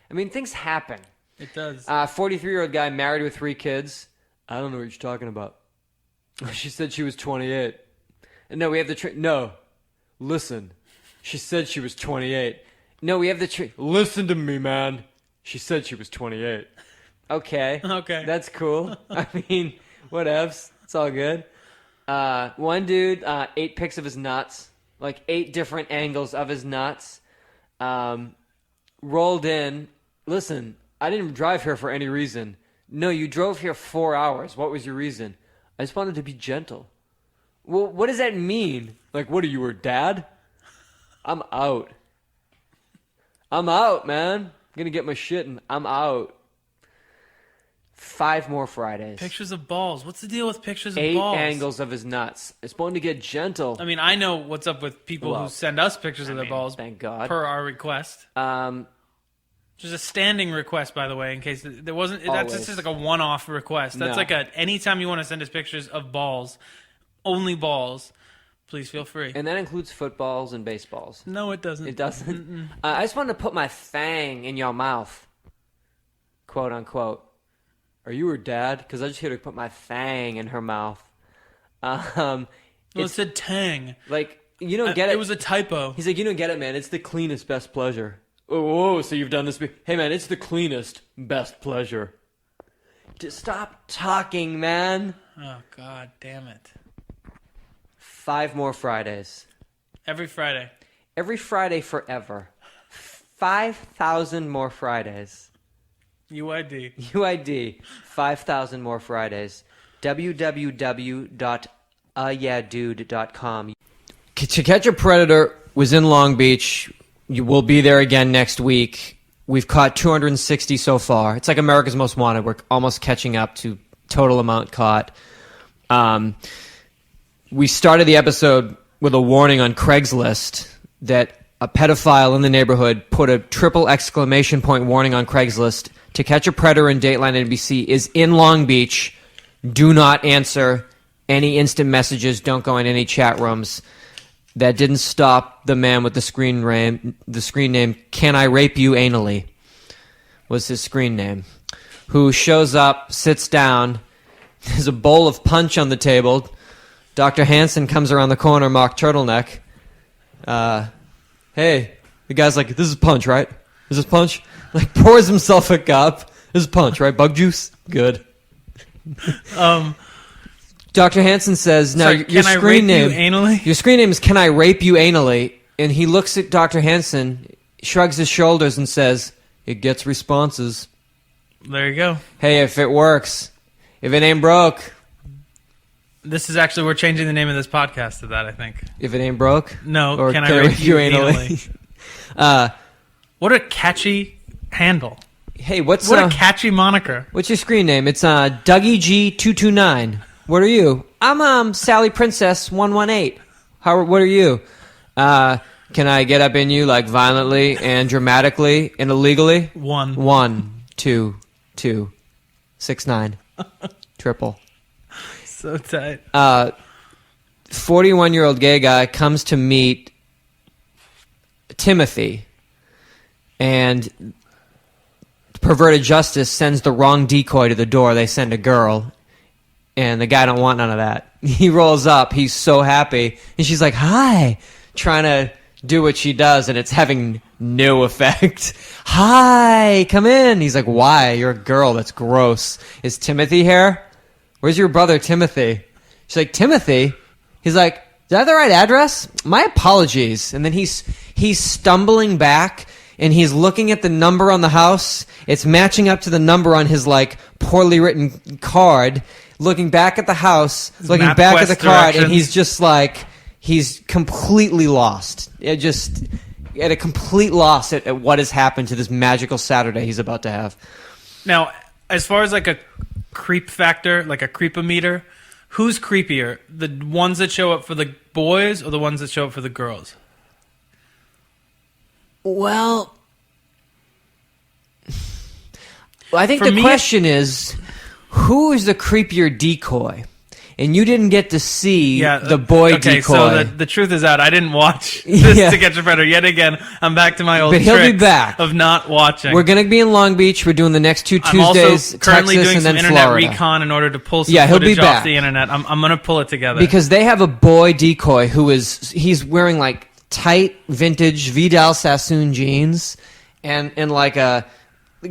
I mean, things happen. It does. 43-year-old guy married with 3 kids. I don't know what you're talking about. She said she was 28. No, we have the no. Listen. She said she was 28. No, we have the listen to me, man. She said she was 28. Okay. That's cool. I mean, whatevs. It's all good. One dude, 8 pics of his nuts. 8 different angles of his nuts. Rolled in. Listen, I didn't drive here for any reason. No, you drove here 4 hours. What was your reason? I just wanted to be gentle. Well, what does that mean? What are you, her dad? I'm out. I'm out, man. I'm going to get my shit and I'm out. 5 more Fridays. Pictures of balls. What's the deal with pictures of balls? 8 angles of his nuts. It's going to get gentle. I mean, I know what's up with people who send us pictures of their balls. Thank God. Per our request. Just a standing request, by the way, in case there wasn't. That's just a one-off request. That's anytime you want to send us pictures of balls, only balls, please feel free. And that includes footballs and baseballs. No, it doesn't. It doesn't? I just wanted to put my fang in your mouth. Quote, unquote. Are you her dad? Because I just hear her put my fang in her mouth. It said tang. You don't get it. It was a typo. He's like, you don't get it, man. It's the cleanest, best pleasure. Whoa, so you've done this. Hey, man, it's the cleanest, best pleasure. Just stop talking, man. Oh, God damn it. 5 more Fridays. Every Friday. Every Friday forever. 5,000 more Fridays. UID. 5,000 more Fridays. www.yeahdude.com. To Catch a Predator was in Long Beach. You will be there again next week. We've caught 260 so far. It's like America's Most Wanted. We're almost catching up to total amount caught. We started the episode with a warning on Craigslist that a pedophile in the neighborhood put a triple exclamation point warning on Craigslist. To catch a predator in Dateline NBC is in Long Beach. Do not answer any instant messages. Don't go in any chat rooms. That didn't stop the man with the screen name Can I Rape You Anally was his screen name, who shows up, sits down. There's a bowl of punch on the table. Dr. Hansen comes around the corner, mock turtleneck. Hey, the guy's like, this is punch, right? Is this punch? Like, pours himself a cup. This is punch, right? Bug juice? Good. Dr. Hansen says, "Now sorry, your screen name, you anally? Your screen name is Can I Rape You Anally?" And he looks at Dr. Hansen, shrugs his shoulders, and says, "It gets responses." There you go. Hey, if it works, if it ain't broke. This is actually, we're changing the name of this podcast to that, I think. If it ain't broke? No, or Can I Rape You Anally? What a catchy handle. Hey, what a catchy moniker. What's your screen name? It's Dougie G229. What are you? I'm Sally Princess 118. What are you? Can I get up in you like violently and dramatically and illegally? 1 2 2 6 9 triple. So tight. 41-year-old gay guy comes to meet Timothy, and perverted justice sends the wrong decoy to the door. They send a girl. And the guy don't want none of that. He rolls up. He's so happy. And she's like, hi. Trying to do what she does, and it's having no effect. Hi, come in. He's like, why? You're a girl. That's gross. Is Timothy here? Where's your brother, Timothy? She's like, Timothy? He's like, is that the right address? My apologies. And then he's stumbling back, and he's looking at the number on the house. It's matching up to the number on his, like, poorly written card. Looking back at the house, looking back at the card, and he's just like, he's completely lost. Just at a complete loss at what has happened to this magical Saturday he's about to have. Now, as far as like a creep factor, like a creepometer, who's creepier? The ones that show up for the boys or the ones that show up for the girls? Well, I think the question is, who is the creepier decoy? And you didn't get to see the boy decoy. Okay, so the truth is out. I didn't watch this To Catch a Predator yet again. I'm back to my old but he'll be back. Of not watching. We're going to be in Long Beach. We're doing the next 2 Tuesdays, I'm also currently Texas, doing and some then internet Florida. recon in order to pull some he'll footage be off back. the internet. I'm going to pull it together. Because they have a boy decoy he's wearing like tight vintage Vidal Sassoon jeans and like a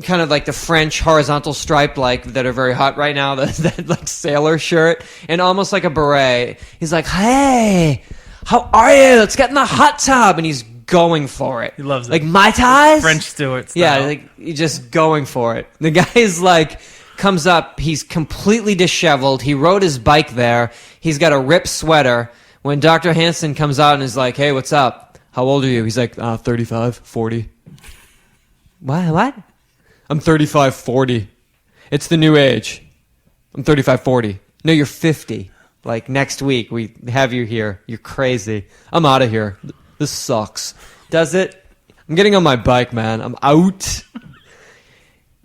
kind of like the French horizontal stripe like that are very hot right now, that like sailor shirt, and almost like a beret. He's like, hey, how are you? Let's get in the hot tub. And he's going for it. He loves it. Like Mai Tais? French Stewart style. Yeah, like he's just going for it. The guy's like, comes up, he's completely disheveled. He rode his bike there. He's got a ripped sweater. When Dr. Hansen comes out and is like, hey, what's up? How old are you? He's like, 35, 40. What? I'm 35, 40. It's the new age. I'm 35, 40. No, you're 50. Like, next week, we have you here. You're crazy. I'm out of here. This sucks. Does it? I'm getting on my bike, man. I'm out.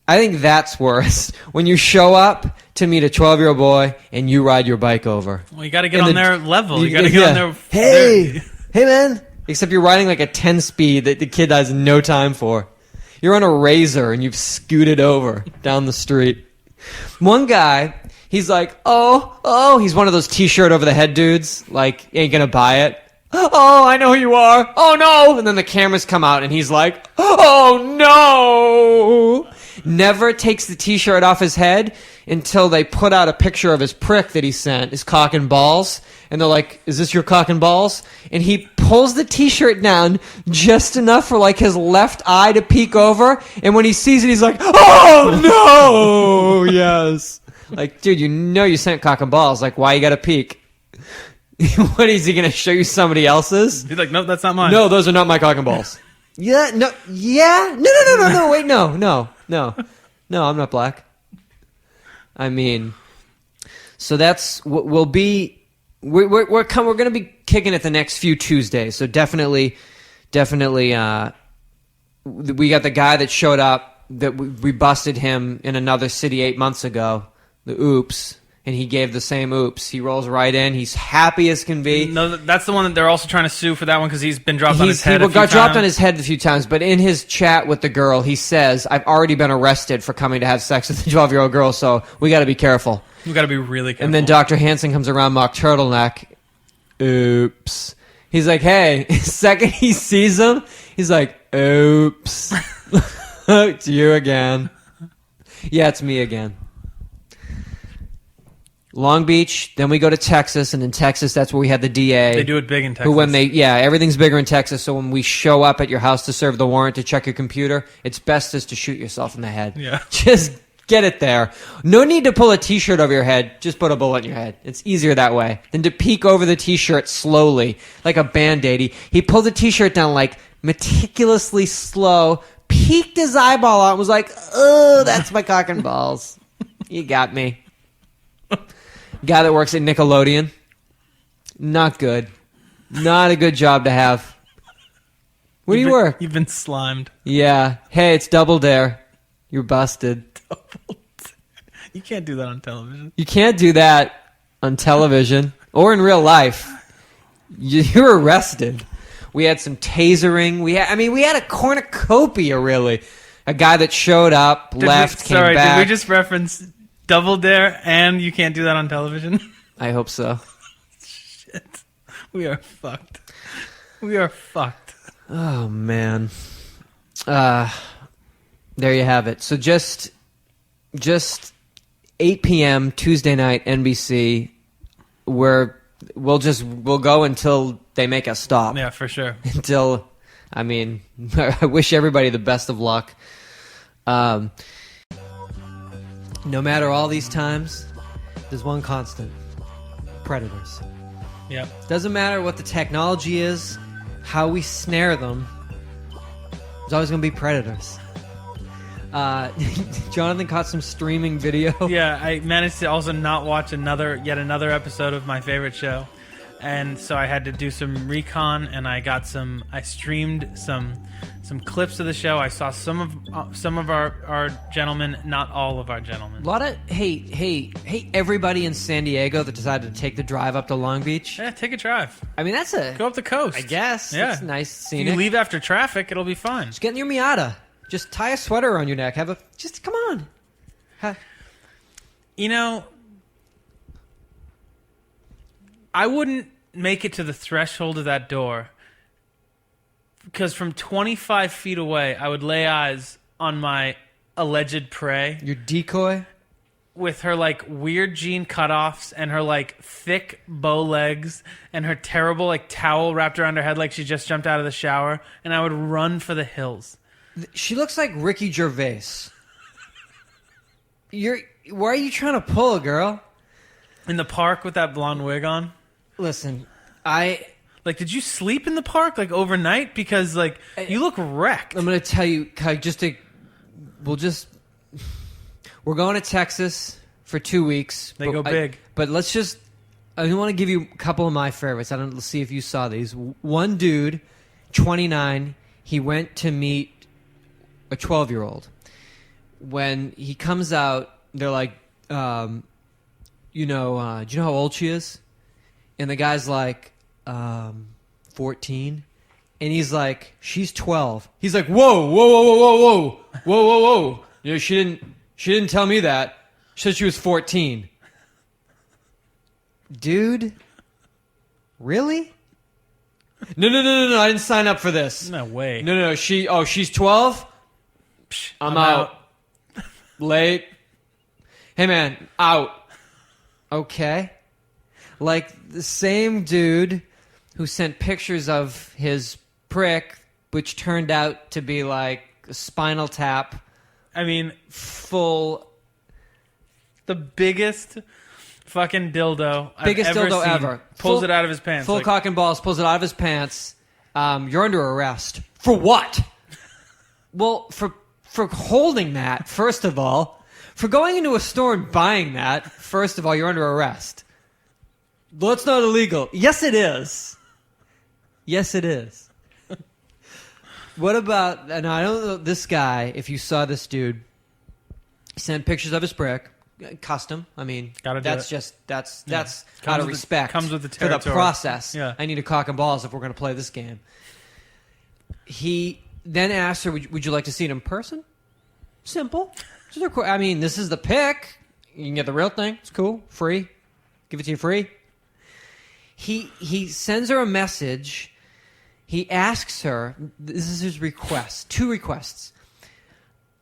I think that's worse. When you show up to meet a 12-year-old boy and you ride your bike over. Well, you got to get on their level. You got to get on their... Hey, man. Except you're riding like a 10 speed that the kid has no time for. You're on a razor and you've scooted over down the street. One guy, he's like, oh, he's one of those t-shirt over the head dudes, like, ain't gonna buy it. Oh, I know who you are. Oh, no. And then the cameras come out and he's like, oh, no. Never takes the t-shirt off his head until they put out a picture of his prick that he sent, his cock and balls. And they're like, is this your cock and balls? And he pulls the t-shirt down just enough for like his left eye to peek over. And when he sees it, he's like, oh, no. Yes. Like, dude, you know you sent cock and balls. Like, why you got to peek? What, is he going to show you somebody else's? He's like, nope, that's not mine. No, those are not my cock and balls. Yeah, no, yeah, no. Wait, no. I'm not black. I mean, so that's what we'll be. We're going to be kicking it the next few Tuesdays. So definitely. We got the guy that showed up that we busted him in another city 8 months ago. The oops. And he gave the same oops. He rolls right in. He's happy as can be. No, that's the one that they're also trying to sue for that one because he's been dropped on his head He got dropped on his head a few times, but in his chat with the girl, he says, I've already been arrested for coming to have sex with a 12-year-old girl, so we got to be careful. We got to be really careful. And then Dr. Hansen comes around mock turtleneck. Oops. He's like, hey. Second he sees him, he's like, oops. It's you again. Yeah, it's me again. Long Beach, then we go to Texas, and in Texas, that's where we had the DA. They do it big in Texas. Everything's bigger in Texas, so when we show up at your house to serve the warrant to check your computer, it's best just to shoot yourself in the head. Yeah. Just get it there. No need to pull a T-shirt over your head. Just put a bullet in your head. It's easier that way than to peek over the T-shirt slowly, like a Band-Aid. He pulled the T-shirt down like meticulously slow, peeked his eyeball out, and was like, oh, that's my cock and balls. You got me. Guy that works at Nickelodeon. Not good. Not a good job to have. Where do you work? You've been slimed. Yeah. Hey, it's Double Dare. You're busted. You can't do that on television. You can't do that on television or in real life. You're arrested. We had some tasering. We had a cornucopia, really. A guy that showed up, came back. Did we just reference Double Dare and you can't do that on television? I hope so. Shit. We are fucked. We are fucked. Oh, man. There you have it. So just 8 p.m. Tuesday night, NBC, we'll go until they make us stop. Yeah, for sure. I wish everybody the best of luck. No matter all these times, there's one constant. Predators. Yeah. Doesn't matter what the technology is, how we snare them, there's always going to be predators. Jonathan caught some streaming video. Yeah, I managed to also not watch yet another episode of my favorite show. And so I had to do some recon, and I streamed some clips of the show. I saw some of our gentlemen, not all of our gentlemen. A lot of hey everybody in San Diego that decided to take the drive up to Long Beach. Yeah, take a drive. I mean, go up the coast. I guess. Yeah, it's nice scenic. If you leave after traffic, it'll be fun. Just get in your Miata. Just tie a sweater around your neck. Come on. I wouldn't make it to the threshold of that door because from 25 feet away, I would lay eyes on my alleged prey. Your decoy? With her, weird jean cutoffs and her, thick bow legs and her terrible, towel wrapped around her head like she just jumped out of the shower. And I would run for the hills. She looks like Ricky Gervais. Why are you trying to pull, girl? In the park with that blonde wig on? Listen, did you sleep in the park, overnight? Because, you look wrecked. I'm going to tell you, Kai, we're going to Texas for 2 weeks. They go big. But I want to give you a couple of my favorites. Let's see if you saw these. One dude, 29, he went to meet a 12-year-old. When he comes out, they're like, do you know how old she is? And the guy's like, 14. And he's like, she's 12. He's like, whoa. She didn't tell me that. She said she was 14. Dude? Really? No. I didn't sign up for this. No way. No. She's 12? I'm out. Late. Hey, man, out. Okay. The same dude who sent pictures of his prick, which turned out to be a spinal tap. Full. The biggest fucking dildo Biggest I've ever dildo seen. ever. Pulls it out of his pants. Full cock and balls, pulls it out of his pants. You're under arrest For what? Well, for holding that, first of all. For going into a store and buying that, first of all, you're under arrest. Well, it's not illegal. Yes, it is. Yes, it is. What about, and I don't know, this guy, if you saw this dude, he sent pictures of his brick, custom. I mean, that's out of respect comes with the for territory. the process. Yeah. I need a cock and balls if we're going to play this game. He then asked her, would you like to see it in person? Simple. I mean, this is the pic. You can get the real thing. It's cool. Free. Give it to you free. He sends her a message. He asks her, this is his request, 2 requests.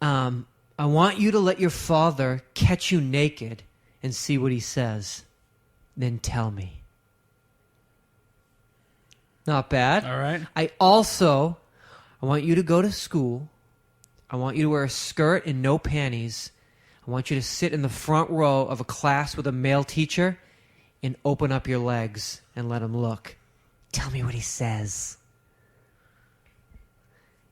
I want you to let your father catch you naked and see what he says. Then tell me. Not bad. All right. I want you to go to school. I want you to wear a skirt and no panties. I want you to sit in the front row of a class with a male teacher and open up your legs and let him look. Tell me what he says.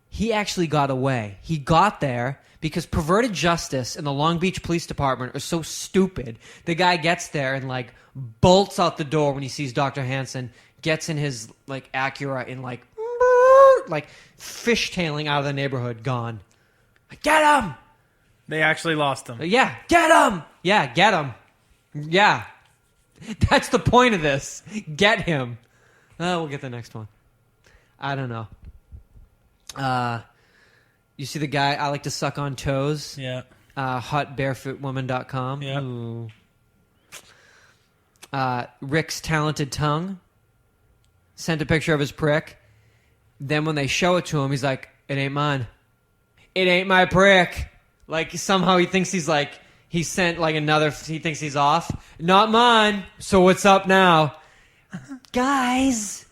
He actually got away. He got there because perverted justice and the Long Beach Police Department are so stupid. The guy gets there and like bolts out the door when he sees Dr. Hansen, gets in his like Acura and like fishtailing out of the neighborhood, gone. Get him! They actually lost him. Yeah, get him! Yeah, get him. Yeah. That's the point of this. Get him. We'll get the next one. I don't know. You see the guy, I like to suck on toes? Yeah. Hotbarefootwoman.com. Yeah. Ooh. Rick's talented tongue. Sent a picture of his prick. Then when they show it to him, he's like, it ain't mine. It ain't my prick. Like, somehow he thinks he's like, he sent like he thinks he's off. Not mine. So what's up now? Guys.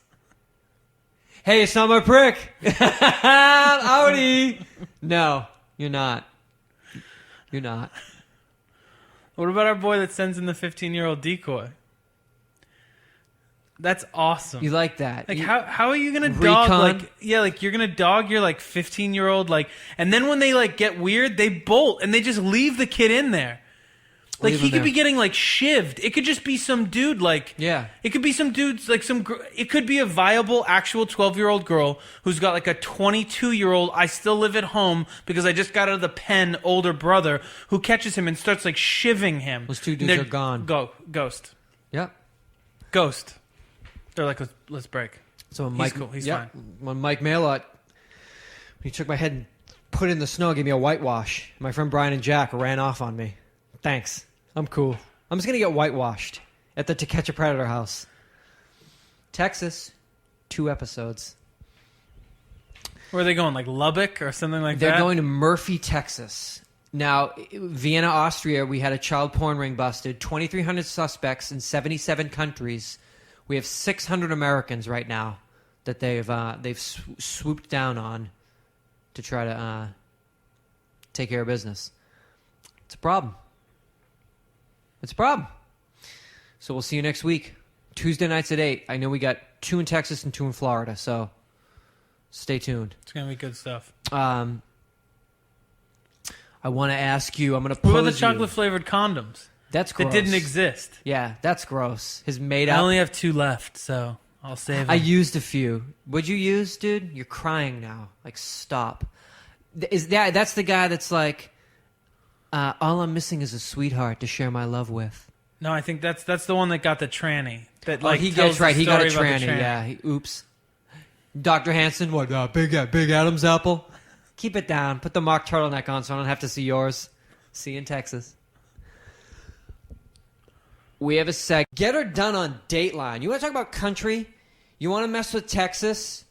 Hey, it's not my prick. Howdy. No, you're not. You're not. What about our boy that sends in the 15-year-old decoy? That's awesome. You like that? Like how are you gonna dog you're gonna dog your like 15-year-old and then when they like get weird they bolt and they just leave the kid in there. Like he could be getting like shivved. It could just be some dude it could be some dudes like it could be a viable actual 12-year-old girl who's got like a 22-year-old I still live at home because I just got out of the pen older brother who catches him and starts like shivving him. Those 2 dudes are gone. Ghost. Yep. Ghost. They're like, let's break. So when He's cool. He's fine. When Mike Maylott, he took my head and put it in the snow, gave me a whitewash. My friend Brian and Jack ran off on me. Thanks. I'm cool. I'm just going to get whitewashed at the To Catch a Predator house. Texas, 2 episodes. Where are they going? Like Lubbock or something like that? They're going to Murphy, Texas. Now, Vienna, Austria, we had a child porn ring busted. 2,300 suspects in 77 countries. We have 600 Americans right now that they've swooped down on to try to take care of business. It's a problem. It's a problem. So we'll see you next week. Tuesday nights at 8. I know we got 2 in Texas and 2 in Florida, so stay tuned. It's going to be good stuff. I want to ask you, I'm going to pose What about the chocolate-flavored condoms? That's gross. That didn't exist. Yeah, that's gross. His made up. I only have 2 left, so I'll save them. I used a few. What'd you use, dude? You're crying now. Like, stop. That's the guy that's like, all I'm missing is a sweetheart to share my love with. No, I think that's the one that got the tranny. That he got a tranny. Yeah. Oops. Dr. Hansen, what? Big Adam's apple. Keep it down. Put the mock turtleneck on so I don't have to see yours. See you in Texas. We have a seg. Get her done on Dateline. You want to talk about country? You want to mess with Texas?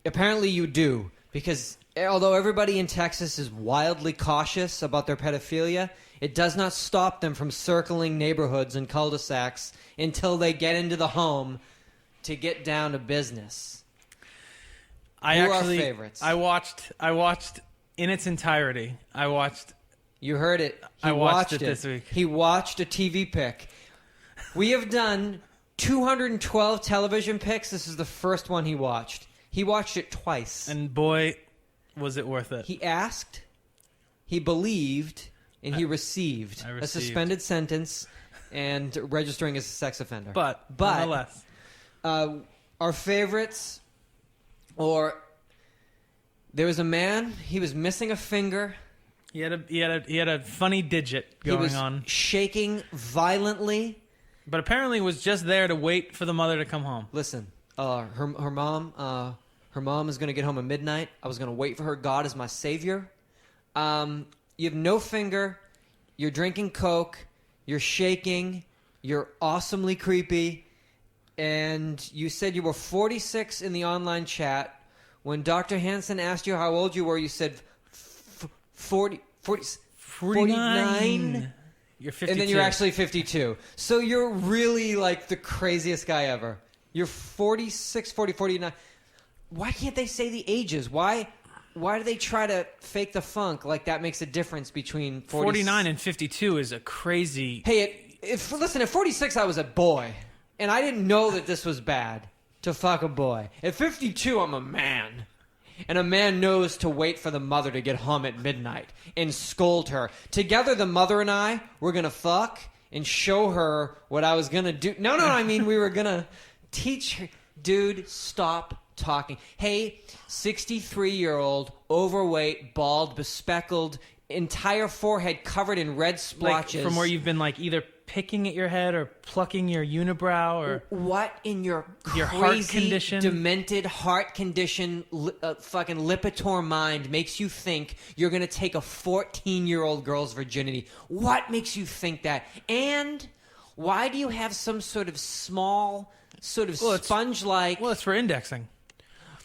Apparently you do. Because although everybody in Texas is wildly cautious about their pedophilia, it does not stop them from circling neighborhoods and cul-de-sacs until they get into the home to get down to business. Who are our favorites? I watched in its entirety. You heard it. I watched it this week. He watched a TV pick. We have done 212 television picks. This is the first one he watched. He watched it twice. And boy, was it worth it. He asked, he believed, and he received a suspended sentence and registering as a sex offender. But nonetheless. Our favorites, or there was a man, he was missing a finger. He had a funny digit going on. He was shaking violently. But apparently was just there to wait for the mother to come home. Listen, her mom is going to get home at midnight. I was going to wait for her. God is my savior. You have no finger. You're drinking Coke. You're shaking. You're awesomely creepy. And you said you were 46 in the online chat. When Dr. Hansen asked you how old you were, you said 49. You're 52. And then you're actually 52. So you're really like the craziest guy ever. You're 46, 40, 49. Why can't they say the ages? Why do they try to fake the funk like that makes a difference between 49 and 52 is a crazy... Hey, listen, at 46 I was a boy. And I didn't know that this was bad to fuck a boy. At 52, I'm a man. And a man knows to wait for the mother to get home at midnight and scold her. Together, the mother and I were going to fuck and show her what I was going to do. No, I mean we were going to teach her. Dude, stop talking. Hey, 63-year-old, overweight, bald, bespeckled, entire forehead covered in red splotches. Like from where you've been like either picking at your head or plucking your unibrow or... What in your crazy, heart condition? Demented heart condition, fucking Lipitor mind makes you think you're going to take a 14-year-old girl's virginity? What makes you think that? And why do you have some sort of small, sponge-like... Well, it's for indexing.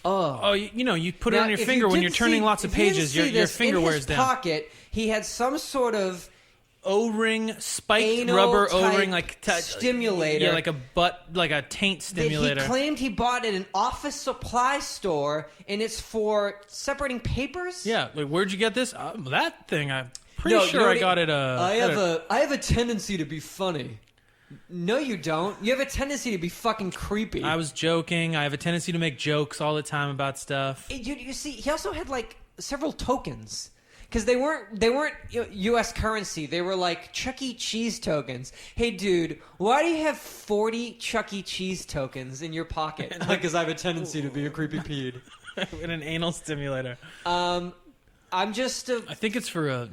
Oh, you put it on your finger when you're turning lots of pages. Your finger wears down. In his pocket, he had some sort of... O-ring, spiked rubber O-ring, like stimulator. Yeah, like a like a taint stimulator. He claimed he bought at an office supply store, and it's for separating papers. Yeah, like where'd you get this? That thing, I'm pretty sure I got it. I have a tendency to be funny. No, you don't. You have a tendency to be fucking creepy. I was joking. I have a tendency to make jokes all the time about stuff. You see, he also had like several tokens. Because they weren't U.S. currency. They were like Chuck E. Cheese tokens. Hey, dude, why do you have 40 Chuck E. Cheese tokens in your pocket? Because I have a tendency to be a creepy peed. In an anal stimulator. I'm just I think it's for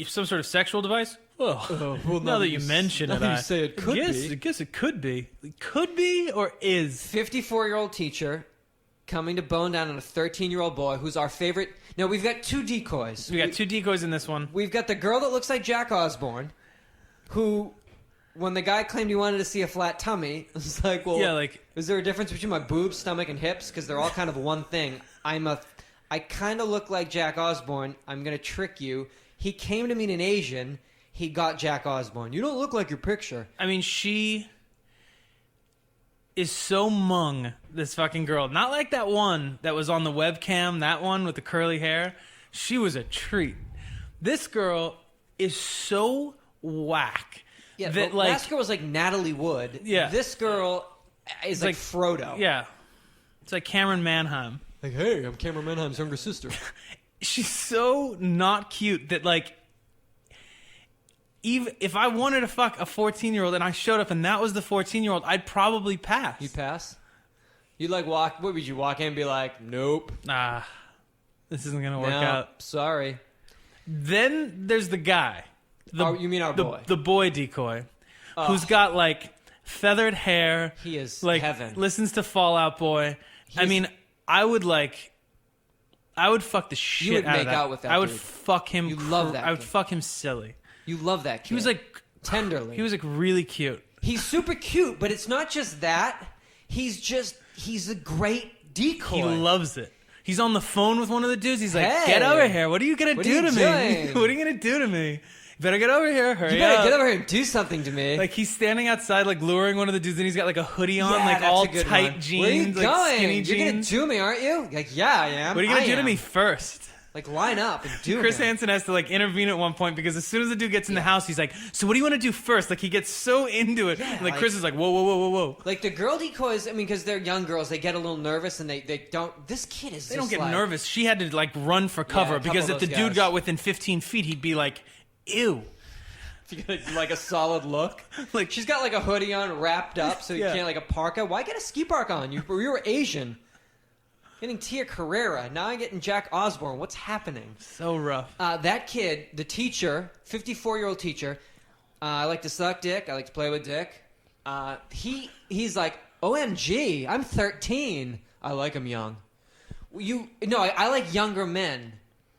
some sort of sexual device. Well, now that you mention it, you say it could be. I guess it could be. It could be or is. 54-year-old teacher coming to bone down on a 13-year-old boy who's our favorite. No, we've got two decoys. We got two decoys in this one. We've got the girl that looks like Jack Osborne, who, when the guy claimed he wanted to see a flat tummy, was like, well, yeah, like, is there a difference between my boobs, stomach, and hips? Because they're all kind of one thing. I kind of look like Jack Osborne. I'm going to trick you. He came to meet an Asian. He got Jack Osborne. You don't look like your picture. I mean, she is so mung, this fucking girl. Not like that one that was on the webcam, that one with the curly hair. She was a treat. This girl is so whack. Yeah, that, the last girl was like Natalie Wood. Yeah. This girl is like Frodo. Yeah. It's like Cameron Manheim. Like, hey, I'm Cameron Manheim's younger sister. She's so not cute that, like, even if I wanted to fuck a 14-year-old and I showed up and that was the 14-year-old, I'd probably pass. You'd pass? You'd like walk, what would you walk in and be like, nope. Nah, this isn't going to work out. Sorry. Then there's the guy. You mean our boy? The boy decoy, who's got like feathered hair. He is like, heaven. Listens to Fall Out Boy. I mean, I would fuck the shit you would out make of that. out with that I would dude. fuck him. You love that I would kid. fuck him silly. You love that kid. He was like tenderly. He was like really cute. He's super cute, but it's not just that. He's a great decoy. He loves it. He's on the phone with one of the dudes. He's like, hey, get over here. What are you going to do to me? What are you going to do to me? You better get over here. Hurry up. You better get over here and do something to me. Like, he's standing outside, like, luring one of the dudes, and he's got, like, a hoodie on, yeah, like, all tight one. jeans, Where are you like, going? skinny You're jeans. You're going to do me, aren't you? Like, yeah, I am. What are you going to do to me first? Like, line up and do Chris him. Hansen has to, like, intervene at one point because as soon as the dude gets in the house, he's like, so what do you want to do first? Like, he gets so into it. Yeah, like, Chris is like, whoa. Like, the girl decoys, I mean, because they're young girls, they get a little nervous and they don't... This kid is They just don't get like, nervous. She had to, like, run for cover a couple because of if the those dude guys. got within 15 feet, he'd be like, ew. You get, like, a solid look. Like, She's got, like, a hoodie on, wrapped up, so you Yeah. can't, like, a parka. Why get a ski parka on? You were Asian. Getting Tia Carrera. Now I'm getting Jack Osborne. What's happening? so rough. That kid, the teacher, 54-year-old teacher, I like to suck dick. I like to play with dick. He's like, OMG, I'm 13. I like him young. I like younger men.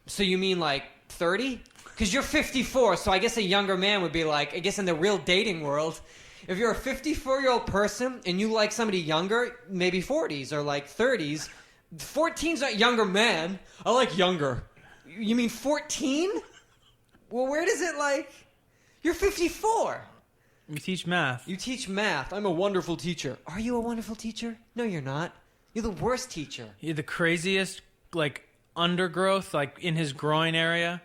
So you mean like 30? Because you're 54, so I guess a younger man would be like, I guess in the real dating world, if you're a 54-year-old person and you like somebody younger, maybe 40s or like 30s, 14's not younger man. I like younger. You mean 14? Well, where does it like... You're 54. You teach math. You teach math. I'm a wonderful teacher. Are you a wonderful teacher? No, you're not. You're the worst teacher. You're the craziest, like, undergrowth, like, in his groin area.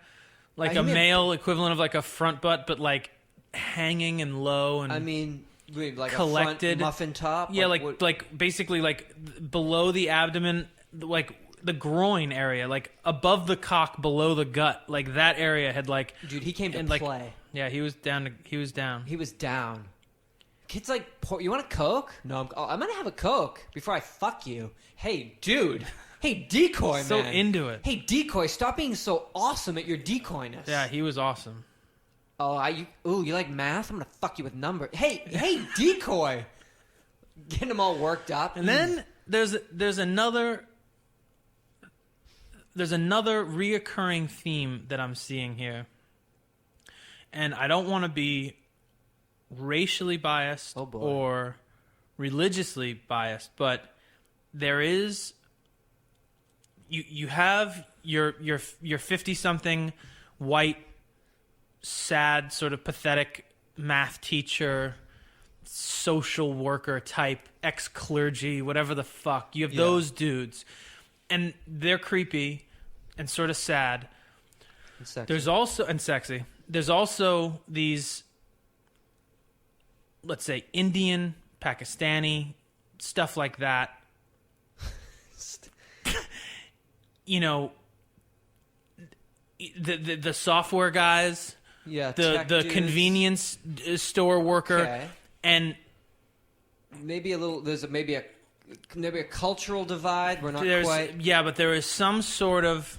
Like a male equivalent of, like, a front butt, but, like, hanging and low and... I mean... Like collected a front muffin top? Yeah, like basically like below the abdomen, like the groin area, like above the cock, below the gut, like that area had like. Dude, he came to like, play. Yeah, he was down. He was down. He was down. Kid's like, you want a Coke? No, I'm gonna have a Coke before I fuck you. Hey, dude. Hey, decoy, So man. into it. Hey, decoy, stop being so awesome at your decoyness. Yeah, he was awesome. Oh, you like math? I'm gonna fuck you with numbers. Hey, decoy. Getting them all worked up. And then there's another reoccurring theme that I'm seeing here. And I don't want to be racially biased or religiously biased, but there is you have your 50-something white, sad, sort of pathetic math teacher, social worker type, ex-clergy, whatever the fuck. You have those dudes. And they're creepy and sort of sad. And sexy. There's also, and sexy. There's also these, let's say, Indian, Pakistani, stuff like that. You know, the software guys. Yeah, the dudes. Convenience store worker, Okay. and Maybe a little. There's maybe a cultural divide. We're not quite. Yeah, but there is some sort of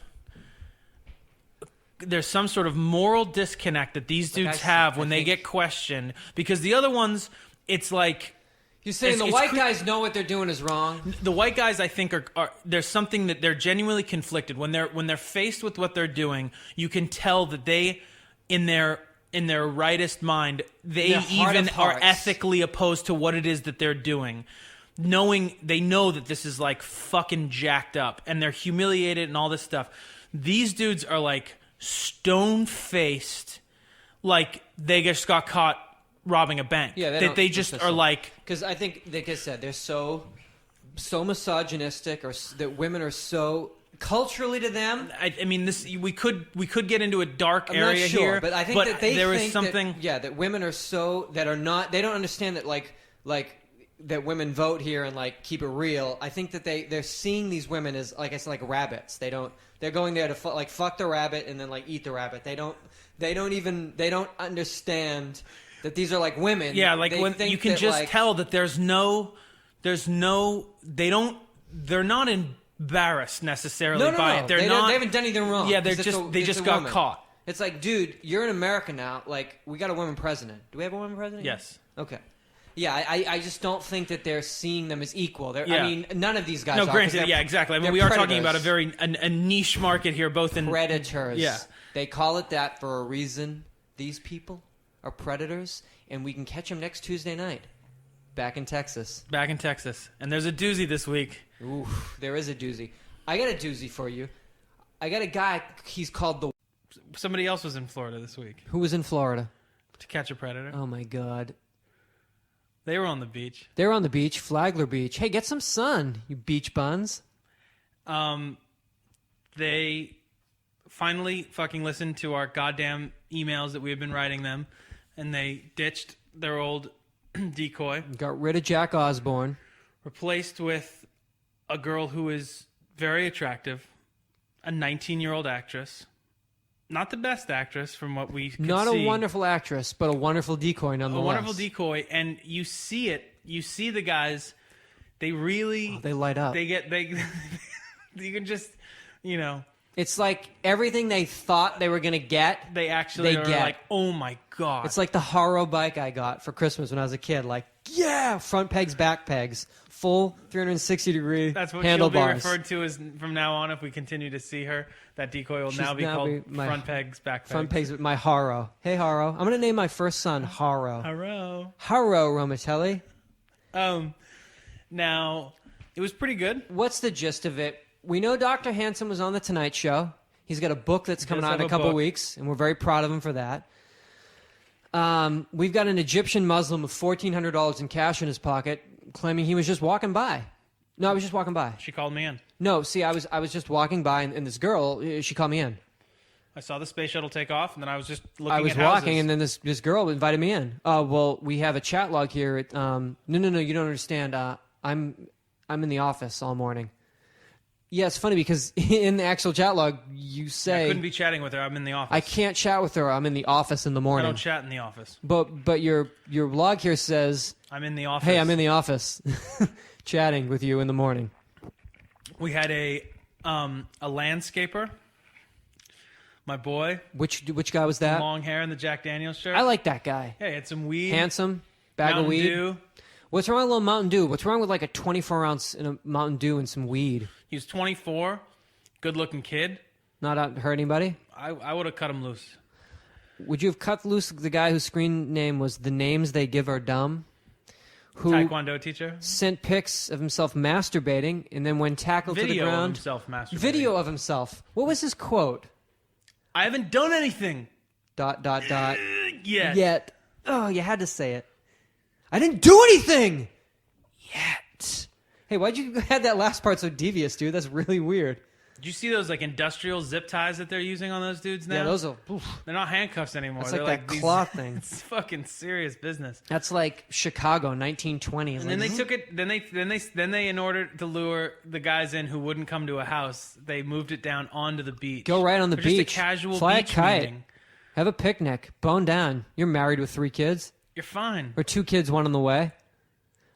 moral disconnect that these dudes have when they get questioned, because the other ones, it's like. You're saying the white guys know what they're doing is wrong? The white guys, I think, are there's something that they're genuinely conflicted when they're faced with what they're doing. You can tell that they, in their rightest mind, they even are ethically opposed to what it is that they're doing, they know that this is like fucking jacked up and they're humiliated and all this stuff. These dudes are like stone-faced, like they just got caught robbing a bank. Yeah, they just are like, because I think, like I said, they're so misogynistic, or that women are so culturally to them. I mean, this we could get into a dark area I'm not sure, here, but I think that they there think is something. that women are so that are not. They don't understand that like that women vote here and like keep it real. I think that they're seeing these women as, like I said, like rabbits. They're going there to fuck the rabbit and then like eat the rabbit. They don't understand that these are like women. Yeah, like when you can just tell that they're not embarrassed necessarily by it. They haven't done anything wrong. Yeah, they just got caught. It's like, dude, you're in America now. Like, we got a woman president. Do we have a woman president? Yes. Okay. Yeah, I just don't think that they're seeing them as equal. Yeah. I mean, none of these guys No, are. granted, yeah, exactly. I mean, we are talking about a niche market here, both in predators. Yeah. They call it that for a reason. These people are predators, and we can catch them next Tuesday night. Back in Texas. And there's a doozy this week. Ooh, there is a doozy. I got a doozy for you. I got a guy, he's called the... Somebody else was in Florida this week. Who was in Florida? To catch a predator. Oh, my God. They were on the beach. They were on the beach, Flagler Beach. Hey, get some sun, you beach buns. They finally fucking listened to our goddamn emails that we have been writing them, and they ditched their old decoy. Got rid of Jack Osborne. Replaced with a girl who is very attractive, a 19-year-old actress. Not the best actress from what we could Not see. a wonderful actress, but a wonderful decoy nonetheless. A wonderful decoy, and you see it. You see the guys. They really... they light up. You can just, It's like everything they thought they were going to get, they actually are get. like, oh my God. It's like the Haro bike I got for Christmas when I was a kid. Like, yeah, front pegs, back pegs, full 360-degree That's what handlebars. she'll be referred to as from now on if we continue to see her. That decoy will now be called front pegs, back pegs. Front pegs with my Haro. Hey, Haro. I'm going to name my first son Haro. Haro Romatelli. Now, it was pretty good. What's the gist of it? We know Dr. Hansen was on The Tonight Show. He's got a book that's coming out in a couple weeks, and we're very proud of him for that. We've got an Egyptian Muslim with $1,400 in cash in his pocket, claiming he was just walking by. No, I was just walking by. She called me in. No, see, I was just walking by, and this girl, she called me in. I saw the space shuttle take off, and then I was just looking I was at houses. walking, and then this girl invited me in. Well, we have a chat log here. No, you don't understand. I'm in the office all morning. Yeah, it's funny because in the actual chat log, you say... I couldn't be chatting with her. I'm in the office. I can't chat with her. I'm in the office in the morning. I don't chat in the office. But your log here says... I'm in the office. Hey, I'm in the office chatting with you in the morning. We had a landscaper. My boy. Which guy was that? Long hair in the Jack Daniels shirt. I like that guy. Yeah, he had some weed. Handsome. Bag Mountain of weed. Dew. What's wrong with a little Mountain Dew? What's wrong with like a 24-ounce in a Mountain Dew and some weed? He was 24. Good-looking kid. Not out to hurt anybody? I would have cut him loose. Would you have cut loose the guy whose screen name was The Names They Give Are Dumb? Who Taekwondo teacher. Sent pics of himself masturbating, and then when tackled to the ground... Video of himself masturbating. Video of himself. What was his quote? I haven't done anything. ... Yet. Oh, you had to say it. I didn't do anything! Yet. Hey, why'd you add that last part so devious, dude? That's really weird. Did you see those like industrial zip ties that they're using on those dudes now? Yeah, those are... Oof. They're not handcuffs anymore. That's they're like that cloth thing. It's fucking serious business. That's like Chicago, 1920. And then they took it. Then they in order to lure the guys in who wouldn't come to a house, they moved it down onto the beach. Go right on the beach. Just a casual Fly beach a kite. meeting. Have a picnic. Bone down. You're married with 3 kids. You're fine. Or 2 kids, 1 on the way.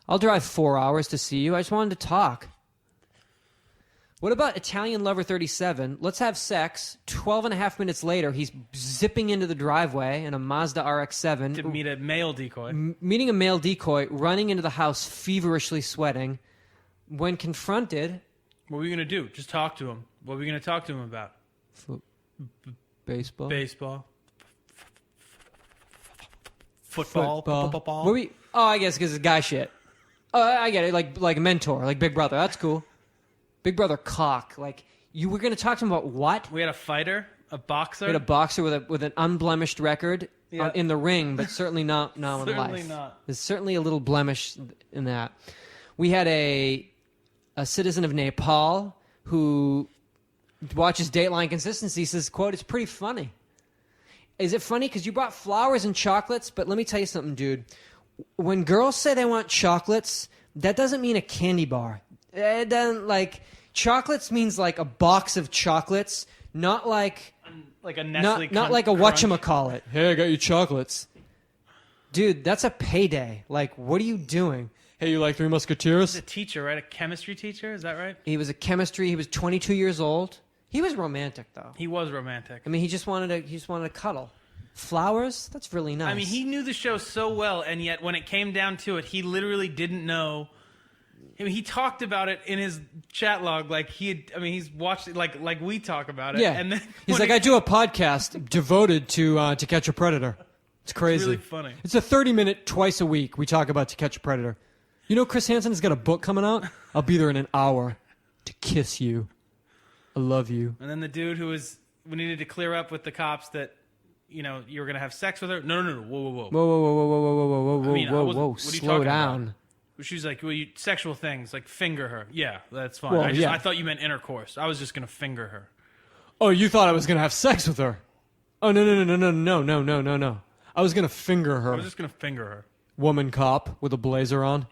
I'll drive 4 hours to see you. I just wanted to talk. What about Italian Lover 37? Let's have sex. 12 and a half minutes later, he's zipping into the driveway in a Mazda RX-7. To meet a male decoy. Meeting a male decoy, running into the house, feverishly sweating. When confronted... What were we going to do? Just talk to him. What were we going to talk to him about? Baseball. Baseball. Football. What were we... Oh, I guess because it's guy shit. Oh, I get it. Like a mentor, like Big Brother. That's cool. Big Brother cock. Like, you were going to talk to him about what? We had a fighter, a boxer. We had a boxer with an unblemished record in the ring, but certainly not in life. Certainly not. There's certainly a little blemish in that. We had a citizen of Nepal who watches Dateline Consistency, says, quote, "It's pretty funny." Is it funny? Because you brought flowers and chocolates, but let me tell you something, dude. When girls say they want chocolates, that doesn't mean a candy bar. It doesn't, like, chocolates means like a box of chocolates, not like a Nestle not like a whatchamacallit. Hey, I got you chocolates. Dude, that's a payday. Like, what are you doing? Hey, you like Three Musketeers? He's a teacher, right? A chemistry teacher, is that right? He was he was 22 years old. He was romantic, though. He was romantic. I mean, he just wanted to cuddle. Flowers? That's really nice. I mean, he knew the show so well, and yet when it came down to it, he literally didn't know. I mean, he talked about it in his chat log like he's watched it like we talk about it. Yeah. And then he's like, I do a podcast devoted to Catch a Predator. It's crazy. It's really funny. It's a 30-minute twice a week we talk about To Catch a Predator. You know Chris Hansen has got a book coming out? I'll be there in an hour to kiss you. I love you. And then the dude we needed to clear up with the cops that, you were going to have sex with her. No. Whoa. Whoa. Slow down. About? She was like, sexual things, like finger her. Yeah, that's fine. Well, I thought you meant intercourse. I was just going to finger her. Oh, you thought I was going to have sex with her? Oh, no. I was going to finger her. I was just gonna finger her. Woman cop with a blazer on.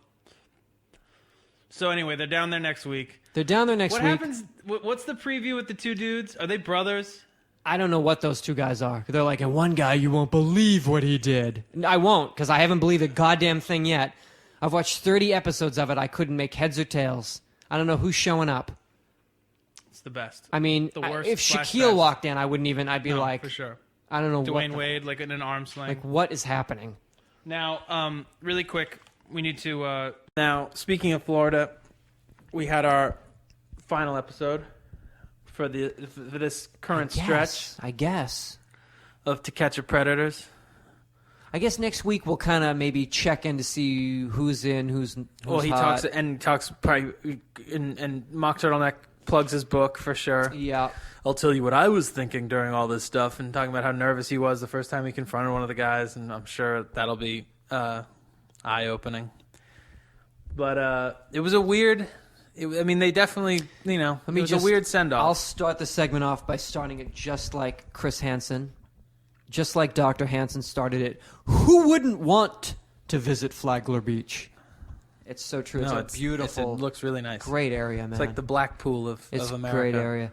So anyway, they're down there next week. They're down there next What week. happens? What's the preview with the two dudes? Are they brothers? I don't know what those two guys are. They're like, And one guy, you won't believe what he did. I won't, because I haven't believed a goddamn thing yet. I've watched 30 episodes of it. I couldn't make heads or tails. I don't know who's showing up. It's the best. I mean, The worst if slash Shaquille best. walked in, I wouldn't even, I'd be No, like, for sure. I don't know Dwayne what. Wade, like in an arm sling. Like, what is happening? Now, really quick, we need to. Now, speaking of Florida, we had our final episode for this current stretch I guess. of To Catch a Predators. I guess next week we'll kind of maybe check in to see who's in, who's Well, he hot. talks probably, and Mock Turtleneck plugs his book for sure. Yeah. I'll tell you what I was thinking during all this stuff, and talking about how nervous he was the first time he confronted one of the guys, and I'm sure that'll be eye-opening. But it was a weird. They definitely, it was a weird send-off. I'll start the segment off by starting it just like Chris Hansen, just like Dr. Hansen started it. Who wouldn't want to visit Flagler Beach? It's so true. No, it's a beautiful, it looks really nice. great area, man. It's like the Blackpool of It's America. a great area.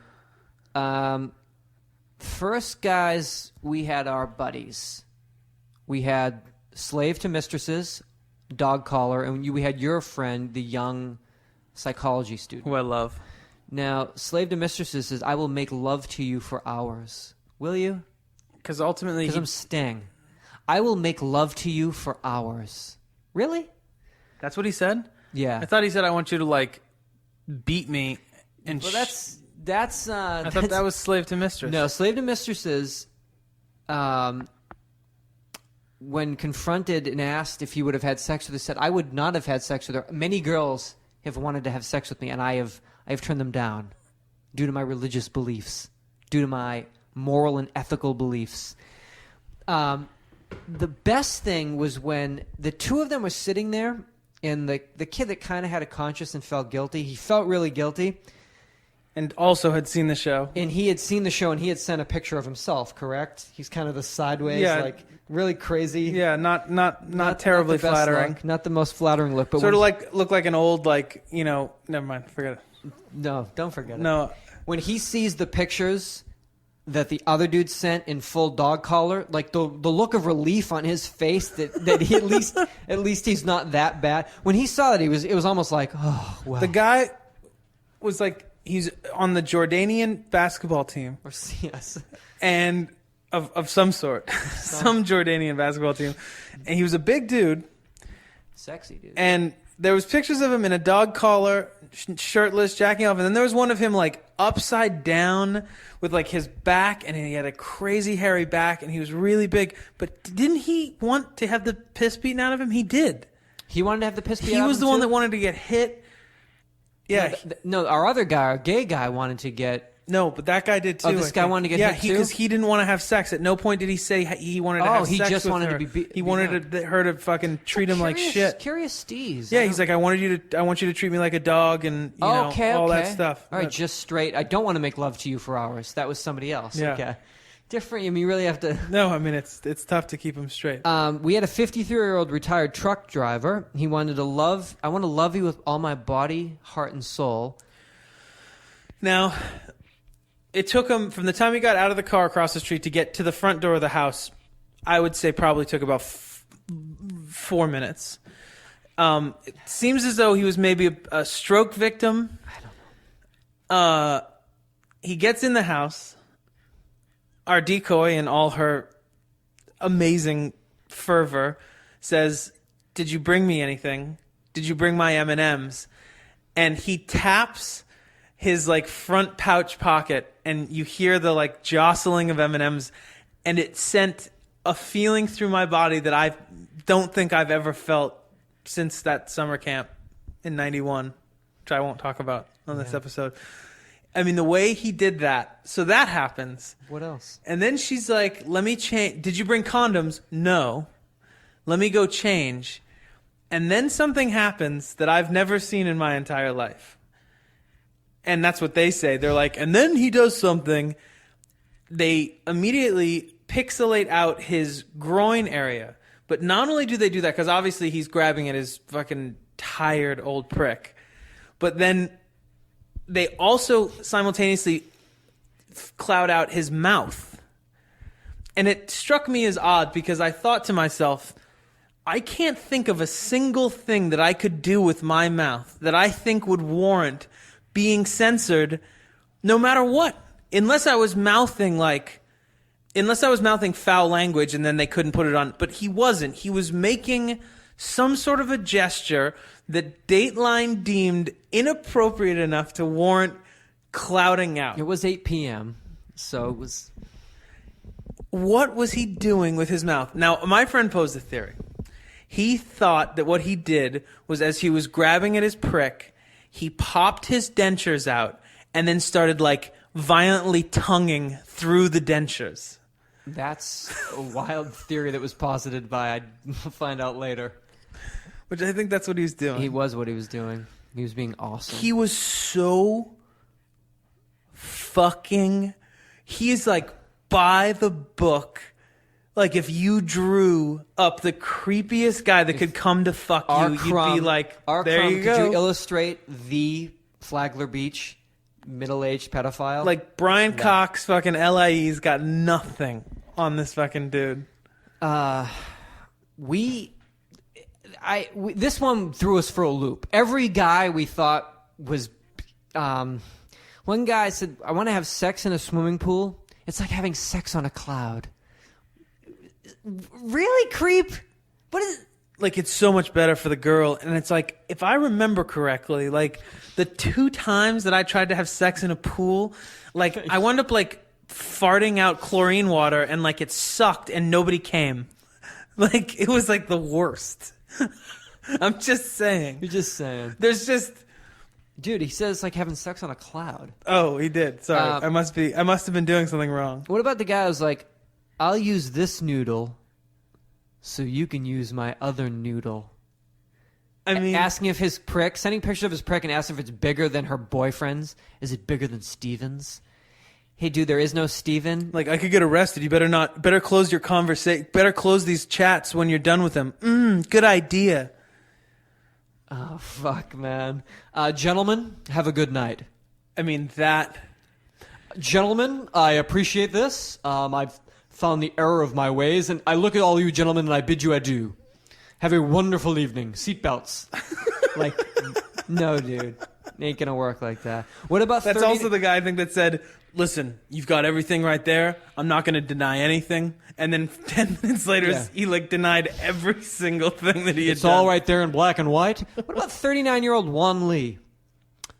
First, guys, we had our buddies. We had Slave to Mistresses, Dog Collar, and we had your friend, the young psychology student. Who I love. Now, Slave to Mistresses says, I will make love to you for hours. Will you? Because ultimately... Because I'm Sting. I will make love to you for hours. Really? That's what he said? Yeah. I thought he said, I want you to, like, beat me. And Well, that's... I thought that was Slave to Mistress. No, Slave to Mistresses, when confronted and asked if he would have had sex with her, said, I would not have had sex with her. Many girls have wanted to have sex with me, and I have turned them down due to my religious beliefs, due to my moral and ethical beliefs. The best thing was when the two of them were sitting there, and the kid that kind of had a conscience and felt guilty, he felt really guilty. And also had seen the show. And he had seen the show, and he had sent a picture of himself, correct? He's kind of the sideways, Yeah. like really crazy. Yeah, not terribly the best flattering. look, not the most flattering look, but Sort of when- like look like an old never mind, forget it. no, don't forget it. No, When he sees the pictures that the other dude sent in full dog collar, like the look of relief on his face that he at least he's not that bad. When he saw that, it was almost like, oh well. the guy was like, he's on the Jordanian basketball team, Or yes. and of some sort, some Jordanian basketball team, and he was a big dude, Sexy dude. and there was pictures of him in a dog collar, shirtless, jacking off, and then there was one of him like upside down with like his back, and he had a crazy hairy back, and he was really big. But didn't he want to have the piss beaten out of him? He did. He wanted to have the piss beat He out of was him the one too? that wanted to get hit. Yeah. No, our other guy, our gay guy, wanted to get. No, but that guy did too. Oh, this I guy think. wanted to get yeah, hit too? because he didn't want to have sex. At no point did he say he wanted to have sex. he just with wanted to her. be beat- He beat wanted her to fucking treat him like shit. Curious steez. Yeah, he's like, I want you to treat me like a dog, and you know, okay, all okay. that stuff. All right, just straight. I don't want to make love to you for hours. That was somebody else. Yeah. Okay. Different. I mean, you really have to. No, I mean it's tough to keep him straight. We had a 53-year-old retired truck driver. He wanted to love. I want to love you with all my body, heart, and soul. Now, it took him from the time he got out of the car across the street to get to the front door of the house. I would say probably took about 4 minutes. It seems as though he was maybe a stroke victim. I don't know. He gets in the house. Our decoy, in all her amazing fervor, says, "Did you bring me anything? Did you bring my M&Ms?" And he taps his like front pouch pocket, and you hear the like jostling of M&Ms, and it sent a feeling through my body that I don't think I've ever felt since that summer camp in '91, which I won't talk about on this episode. I mean, the way he did that. So that happens. What else? And then she's like, let me change. Did you bring condoms? No. Let me go change. And then something happens that I've never seen in my entire life. And that's what they say. They're like, and then he does something. they immediately pixelate out his groin area. But not only do they do that, because obviously he's grabbing at his fucking tired old prick, but then they also simultaneously cloud out his mouth. And it struck me as odd because I thought to myself, I can't think of a single thing that I could do with my mouth that I think would warrant being censored no matter what. Unless I was mouthing foul language and then they couldn't put it on. But he wasn't. He was making some sort of a gesture that Dateline deemed inappropriate enough to warrant clouding out. It was 8 p.m., so it was... What was he doing with his mouth? Now, my friend posed a theory. He thought that what he did was, as he was grabbing at his prick, he popped his dentures out and then started, like, violently tonguing through the dentures. That's a wild theory that was posited by, I'd find out later. Which I think that's what he was doing. He was what he was doing. He was being awesome. He was so fucking... He is, like, by the book. Like, if you drew up the creepiest guy that could come to fuck you, you'd be like, there you go. Could you illustrate the Flagler Beach middle-aged pedophile? Like, Brian Cox fucking LIE's got nothing on this fucking dude. This one threw us for a loop. Every guy we thought was... one guy said, I want to have sex in a swimming pool. It's like having sex on a cloud. Really, creep? What is... Like, it's so much better for the girl. And it's like, if I remember correctly, like, the 2 times that I tried to have sex in a pool, like, I wound up, like, farting out chlorine water and, like, it sucked and nobody came. Like, it was, like, the worst. I'm just saying. You're just saying. There's just... Dude, he says it's like having sex on a cloud. Oh, he did. Sorry. I must have been doing something wrong. What about the guy who's like, I'll use this noodle so you can use my other noodle? I mean... Asking if his prick, sending pictures of his prick and asking if it's bigger than her boyfriend's. Is it bigger than Steven's? Hey, dude, there is no Steven. Like, I could get arrested. You better close your conversation. Better close these chats when you're done with them. Good idea. Oh, fuck, man. Gentlemen, have a good night. I mean, that... Gentlemen, I appreciate this. I've found the error of my ways, and I look at all you gentlemen and I bid you adieu. Have a wonderful evening. Seatbelts. Like, no, dude. It ain't gonna work like that. What about That's also the guy, I think, that said, listen, you've got everything right there. I'm not gonna deny anything. And then 10 minutes later, he, like, denied every single thing that he had done. It's all right there in black and white. What about 39-year-old Juan Lee?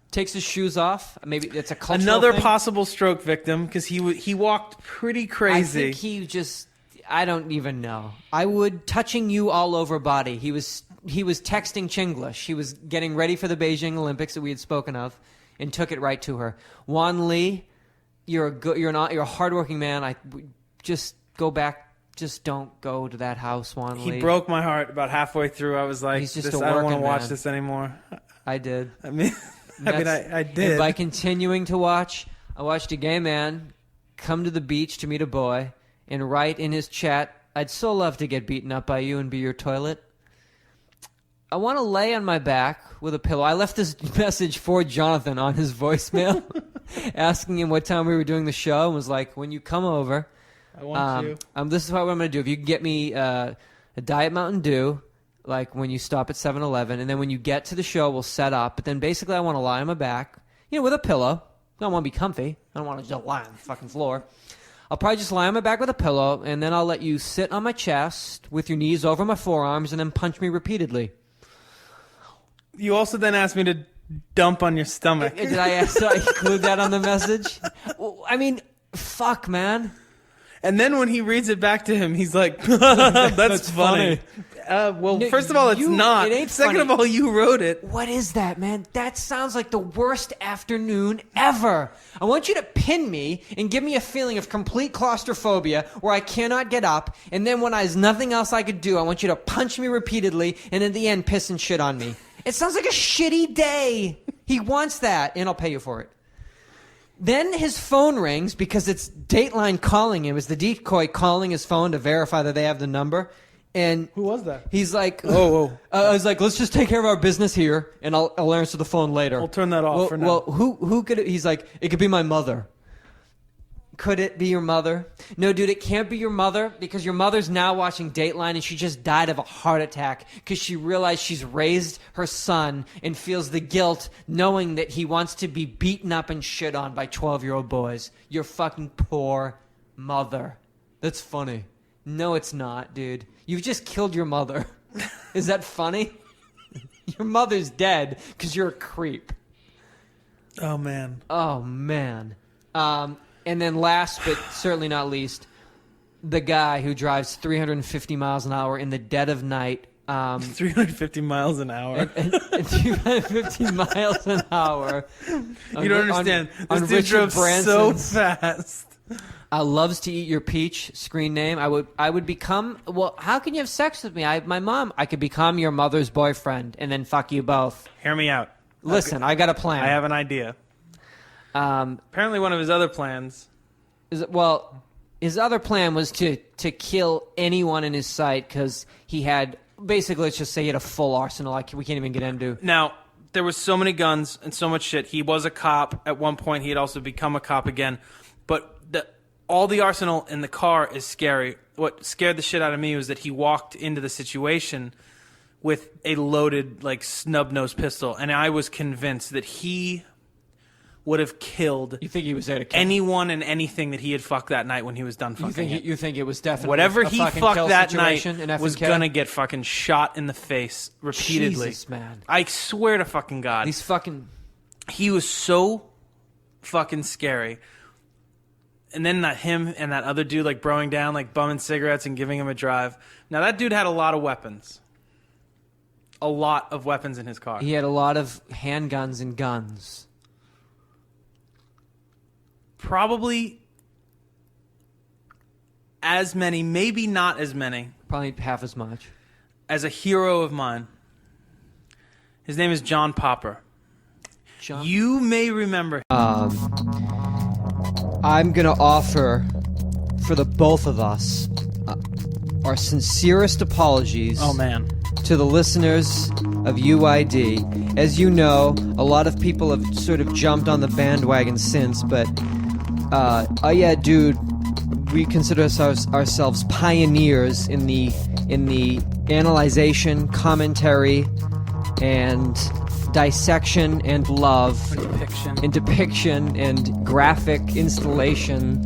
Takes his shoes off. Maybe it's a cultural Another thing. possible stroke victim, because he walked pretty crazy. I think I don't even know. I would touching you all over body. He was texting Chinglish. He was getting ready for the Beijing Olympics that we had spoken of, and took it right to her. Juan Lee, you're a hardworking man. Just go back. Just don't go to that house, Juan Lee. He broke my heart about halfway through. I was like, He's just I don't want to watch man. this anymore. I did. I mean, I did. And by continuing to watch, I watched a gay man come to the beach to meet a boy and write in his chat, I'd so love to get beaten up by you and be your toilet. I want to lay on my back with a pillow. I left this message for Jonathan on his voicemail, asking him what time we were doing the show, and was like, when you come over, I want you. This is what I'm going to do. If you can get me a Diet Mountain Dew, like when you stop at 7-Eleven, and then when you get to the show, we'll set up. But then basically I want to lie on my back, with a pillow. I don't want to be comfy. I don't want to just lie on the fucking floor. I'll probably just lie on my back with a pillow, and then I'll let you sit on my chest with your knees over my forearms and then punch me repeatedly. You also then asked me to dump on your stomach. Did I include that on the message? I mean, fuck, man. And then when he reads it back to him, he's like, that's funny. Well, first of all, it's not. It ain't Second funny. of all, you wrote it. What is that, man? That sounds like the worst afternoon ever. I want you to pin me and give me a feeling of complete claustrophobia where I cannot get up, and then when there's nothing else I could do, I want you to punch me repeatedly, and at the end, piss and shit on me. It sounds like a shitty day. He wants that, and I'll pay you for it. Then his phone rings because it's Dateline calling him. It was the decoy calling his phone to verify that they have the number. And who was that? He's like, whoa. I was like, let's just take care of our business here, and I'll answer the phone later. We'll turn that off for now. Well, who could it? He's like, it could be my mother. Could it be your mother? No, dude, it can't be your mother because your mother's now watching Dateline and she just died of a heart attack because she realized she's raised her son and feels the guilt knowing that he wants to be beaten up and shit on by 12-year-old boys. Your fucking poor mother. That's funny. No, it's not, dude. You've just killed your mother. Is that funny? Your mother's dead because you're a creep. Oh, man. Oh, man. And then last but certainly not least, the guy who drives 350 miles an hour in the dead of night. 350 miles an hour. 350 miles an hour. You don't understand. On This dude Richard drove so Branson's fast. Loves to Eat Your Peach screen name. I would become, well, how can you have sex with me? I could become your mother's boyfriend and then fuck you both. Hear me out. Listen, I got a plan. I have an idea. Apparently one of his other plans... his other plan was to kill anyone in his sight because he had, basically, let's just say he had a full arsenal we can't even get into. Now, there was so many guns and so much shit. He was a cop. At one point, he had also become a cop again. But all the arsenal in the car is scary. What scared the shit out of me was that he walked into the situation with a loaded, snub-nosed pistol. And I was convinced that he would have killed You think he was there to kill anyone and anything that he had fucked that night when he was done fucking You think it was definitely whatever a he fucking fucked kill that situation, night an was F&K? gonna get fucking shot in the face repeatedly. Jesus, man. I swear to fucking God. He was so fucking scary. And then him and that other dude broing down, bumming cigarettes and giving him a drive. Now that dude had a lot of weapons. A lot of weapons in his car. He had a lot of handguns and guns. Probably as many, maybe not as many. Probably half as much. As a hero of mine. His name is John Popper. John? You may remember. I'm going to offer for the both of us our sincerest apologies. Oh, man. To the listeners of UID. As you know, a lot of people have sort of jumped on the bandwagon since, but oh yeah, dude, we consider ourselves pioneers in the analyzation, commentary, and dissection and love, and depiction and graphic installation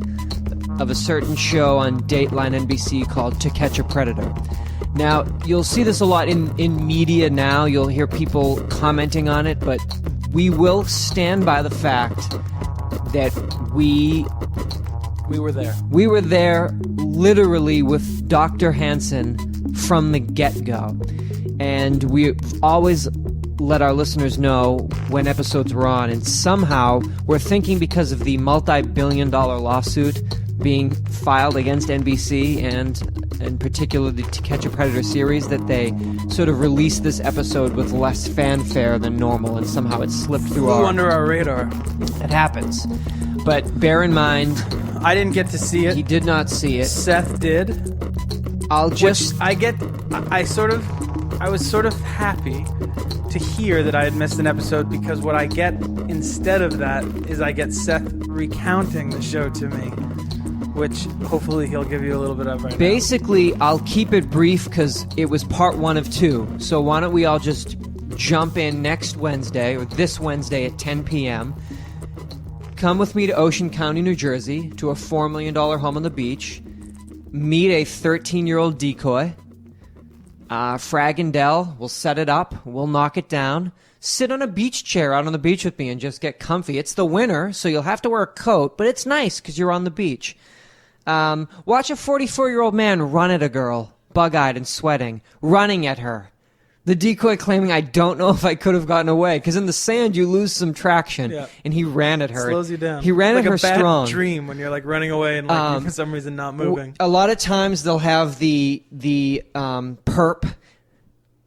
of a certain show on Dateline NBC called To Catch a Predator. Now, you'll see this a lot in media now. You'll hear people commenting on it, but we will stand by the fact that we were there. We were there literally with Dr. Hansen from the get-go. And we always let our listeners know when episodes were on. And somehow, we're thinking because of the multi-billion-dollar lawsuit being filed against NBC and in particular the To Catch a Predator series, that they sort of released this episode with less fanfare than normal, and somehow it slipped through under our radar. It happens. But bear in mind, I didn't get to see it. He did not see it. Seth did. I was sort of happy to hear that I had missed an episode, because what I get instead of that is I get Seth recounting the show to me, which hopefully he'll give you a little bit of right now. Basically, I'll keep it brief because it was part 1 of 2. So why don't we all just jump in next Wednesday, or this Wednesday at 10 p.m. Come with me to Ocean County, New Jersey, to a $4 million home on the beach. Meet a 13-year-old decoy. Frag and Dell will set it up. We'll knock it down. Sit on a beach chair out on the beach with me and just get comfy. It's the winter, so you'll have to wear a coat, but it's nice because you're on the beach. Watch a 44-year-old man run at a girl, bug-eyed and sweating, running at her. The decoy claiming, I don't know if I could have gotten away, because in the sand you lose some traction, and he ran at her. Slows you down. He ran at her strong. Like a bad dream when you're running away and you're for some reason not moving. A lot of times they'll have the perp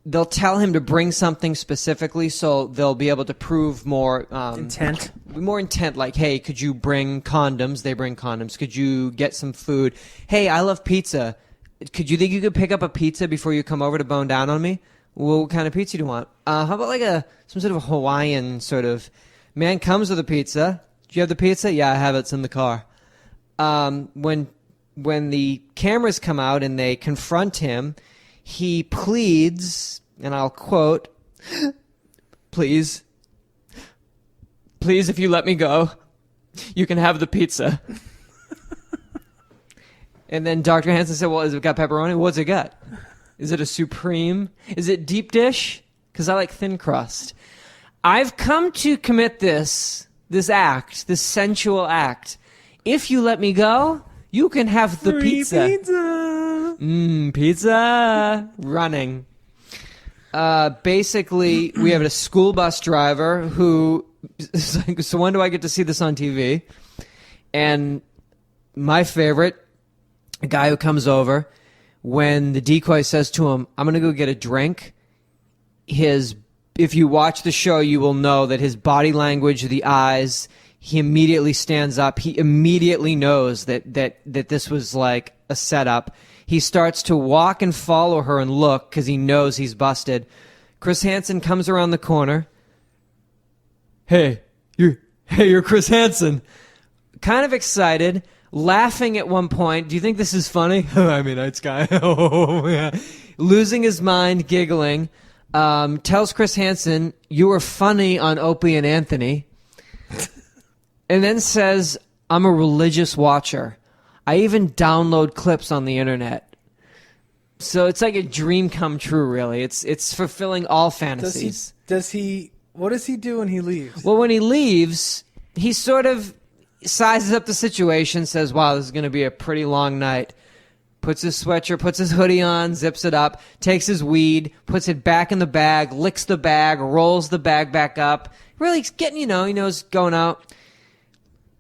they'll tell him to bring something specifically, so they'll be able to prove more Intent. More intent. Like, hey, could you bring condoms? They bring condoms. Could you get some food? Hey, I love pizza. Could you think you could pick up a pizza before you come over to bone down on me? Well, what kind of pizza do you want? How about like some sort of Hawaiian sort of man comes with a pizza. Do you have the pizza? Yeah, I have it. It's in the car. When the cameras come out and they confront him, he pleads, and I'll quote, please, if you let me go, you can have the pizza. And then Dr. Hansen said, well, has it got pepperoni? What's it got? Is it a supreme? Is it deep dish? Because I like thin crust. I've come to commit this act, this sensual act. If you let me go, you can have the pizza. Pizza. Running. Basically, we have a school bus driver who is like, so when do I get to see this on TV? And my favorite, a guy who comes over, when the decoy says to him, I'm going to go get a drink, if you watch the show, you will know that his body language, the eyes, he immediately stands up. He immediately knows that this was like a setup. He starts to walk and follow her and look because he knows he's busted. Chris Hansen comes around the corner. Hey, you're Chris Hansen. Kind of excited, laughing at one point. Do you think this is funny? I mean, it's guy. Oh, yeah. Losing his mind, giggling. Tells Chris Hansen, you were funny on Opie and Anthony. And then says, I'm a religious watcher. I even download clips on the internet. So it's like a dream come true, really. It's fulfilling all fantasies. What does he do when he leaves? Well, when he leaves, he sort of sizes up the situation, says, wow, this is going to be a pretty long night. Puts his sweatshirt, puts his hoodie on, zips it up, takes his weed, puts it back in the bag, licks the bag, rolls the bag back up. Really getting, he knows going out.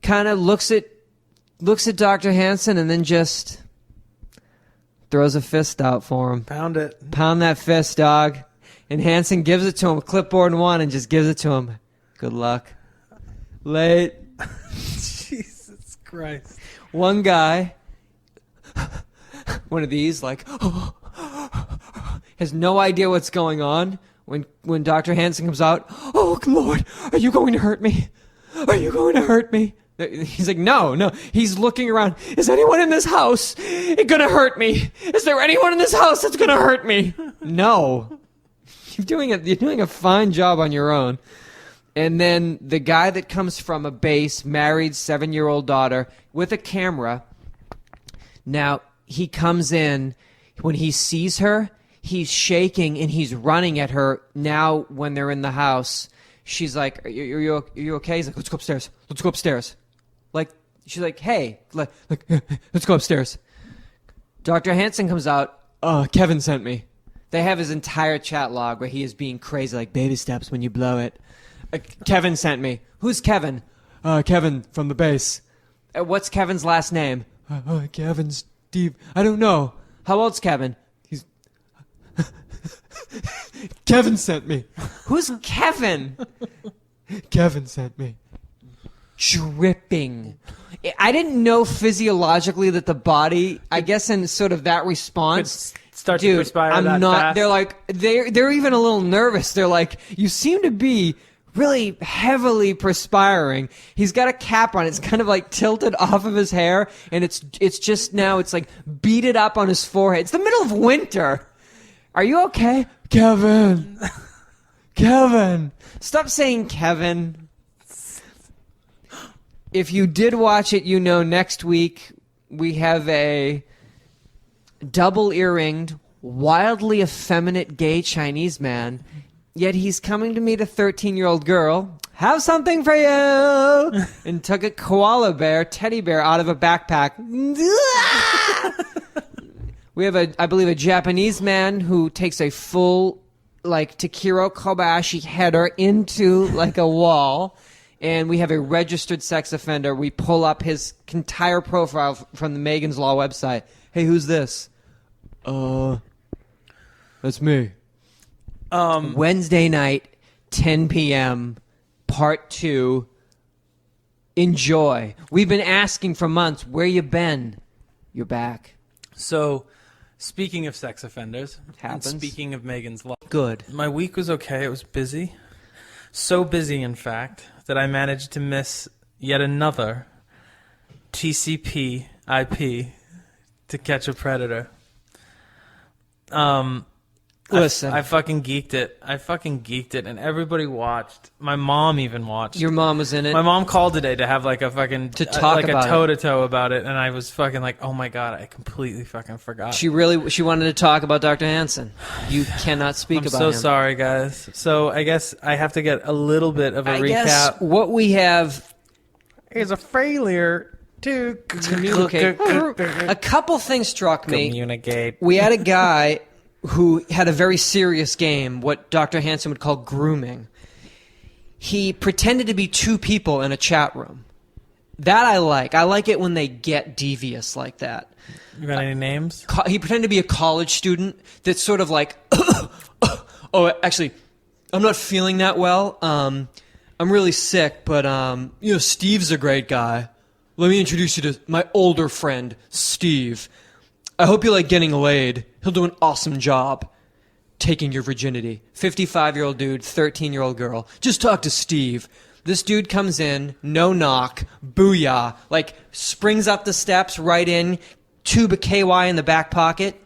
Kind of looks at Dr. Hansen and then just throws a fist out for him. Pound it. Pound that fist, dog. And Hansen gives it to him, clipboard in one, and just gives it to him. Good luck. Late. Jesus Christ. One guy, one of these, like, has no idea what's going on. When Dr. Hansen comes out, oh, Lord, are you going to hurt me? Are you going to hurt me? He's like, no. He's looking around. Is anyone in this house gonna hurt me? Is there anyone in this house that's gonna hurt me? No. You're doing a fine job on your own. And then the guy that comes from a base, married 7-year-old daughter with a camera. Now, he comes in. When he sees her, he's shaking and he's running at her. Now, when they're in the house, she's like, are you okay? He's like, let's go upstairs. Let's go upstairs. Like, she's like, hey, let's go upstairs. Dr. Hansen comes out. Kevin sent me. They have his entire chat log where he is being crazy, like, baby steps when you blow it. Kevin sent me. Who's Kevin? Kevin from the base. What's Kevin's last name? Kevin, Steve. I don't know. How old's Kevin? He's... Kevin sent me. Who's Kevin? Kevin sent me. Dripping. I didn't know physiologically that the body, I guess in sort of that response, start to perspire I'm that not. fast. They're like they're even a little nervous. They're like, you seem to be really heavily perspiring. He's got a cap on. It's kind of like tilted off of his hair, and it's just now it's like beaded up on his forehead. It's the middle of winter. Are you okay? Kevin. Kevin. Stop saying Kevin. If you did watch it, you know next week we have a double earringed, wildly effeminate gay Chinese man, yet he's coming to meet a 13-year-old girl. Have something for you! And took a koala bear, teddy bear, out of a backpack. We have I believe a Japanese man who takes a full, like, Takiro Kobayashi header into, like, a wall. And we have a registered sex offender. We pull up his entire profile from the Megan's Law website. Hey, who's this? That's me. Wednesday night, 10 p.m., part 2. Enjoy. We've been asking for months, where you been? You're back. So, speaking of sex offenders, Happens. and speaking of Megan's Law, Good. my week was okay. It was busy. So busy, in fact, that I managed to miss yet another TCP IP to catch a predator. Listen. I fucking geeked it. And everybody watched. My mom even watched. Your mom was in it. My mom called today to have like a fucking To talk like about a it. toe-to-toe about it, and I was fucking like, oh my god, I completely fucking forgot. She wanted to talk about Dr. Hansen. You cannot speak I'm about so him. sorry, guys. So I guess I have to get a little bit of a I recap. guess what we have Is a failure to communicate. A couple things struck me. communicate. We had a guy who had a very serious game, what Dr. Hansen would call grooming. He pretended to be two people in a chat room. That I like. I like it when they get devious like that. You got any names? He pretended to be a college student that's sort of like, oh, actually, I'm not feeling that well. I'm really sick, but, Steve's a great guy. Let me introduce you to my older friend, Steve. I hope you like getting laid. He'll do an awesome job taking your virginity. 55-year-old dude, 13-year-old girl. Just talk to Steve. This dude comes in, no knock, booyah, like springs up the steps, right in, tube of KY in the back pocket,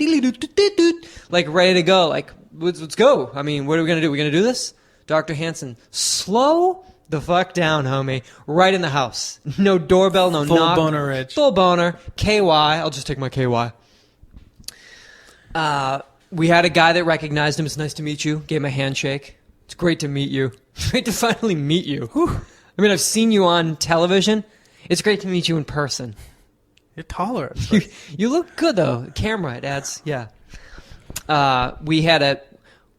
like ready to go. Like, let's go. I mean, what are we going to do? We going to do this? Dr. Hansen, slow the fuck down, homie. Right in the house. No doorbell, no Full knock. boner rich. Full boner. KY. I'll just take my KY. We had a guy that recognized him. It's nice to meet you. Gave him a handshake. It's great to meet you. It's great to finally meet you. Whew. I mean, I've seen you on television. It's great to meet you in person. You're taller. You look good though. Camera, it adds. Yeah. We had a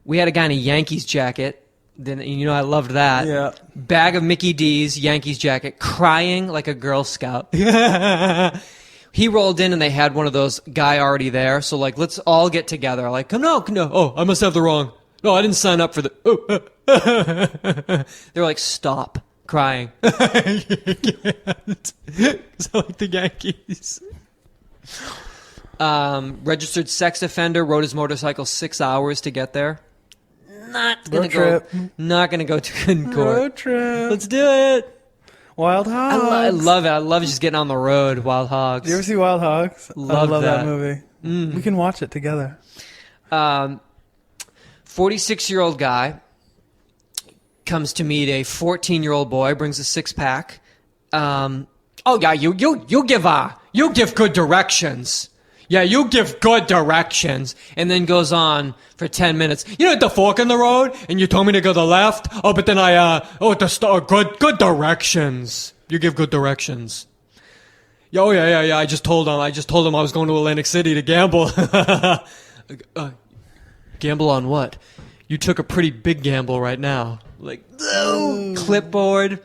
guy in a Yankees jacket. Then I loved that. Yeah. Bag of Mickey D's, Yankees jacket, crying like a Girl Scout. He rolled in and they had one of those guy already there. So like, let's all get together. Like, no. Oh, I must have the wrong. No, I didn't sign up for the. Oh. They're like, stop crying. I can't. So like the Yankees. Registered sex offender, rode his motorcycle 6 hours to get there. Not gonna go to in court. Road trip. Let's do it. Wild Hogs. I love it. I love just getting on the road. Wild Hogs. Do you ever see Wild Hogs? I Love love that. that movie. We can watch it together. 46-year-old guy comes to meet a 14-year-old boy. Brings a 6-pack. Oh yeah, you give good directions. Yeah, you give good directions. And then goes on for 10 minutes. You know the fork in the road? And you told me to go to the left? Oh, but then good directions. You give good directions. Oh, yeah. I just told him I was going to Atlantic City to gamble. Gamble on what? You took a pretty big gamble right now. Like, clipboard.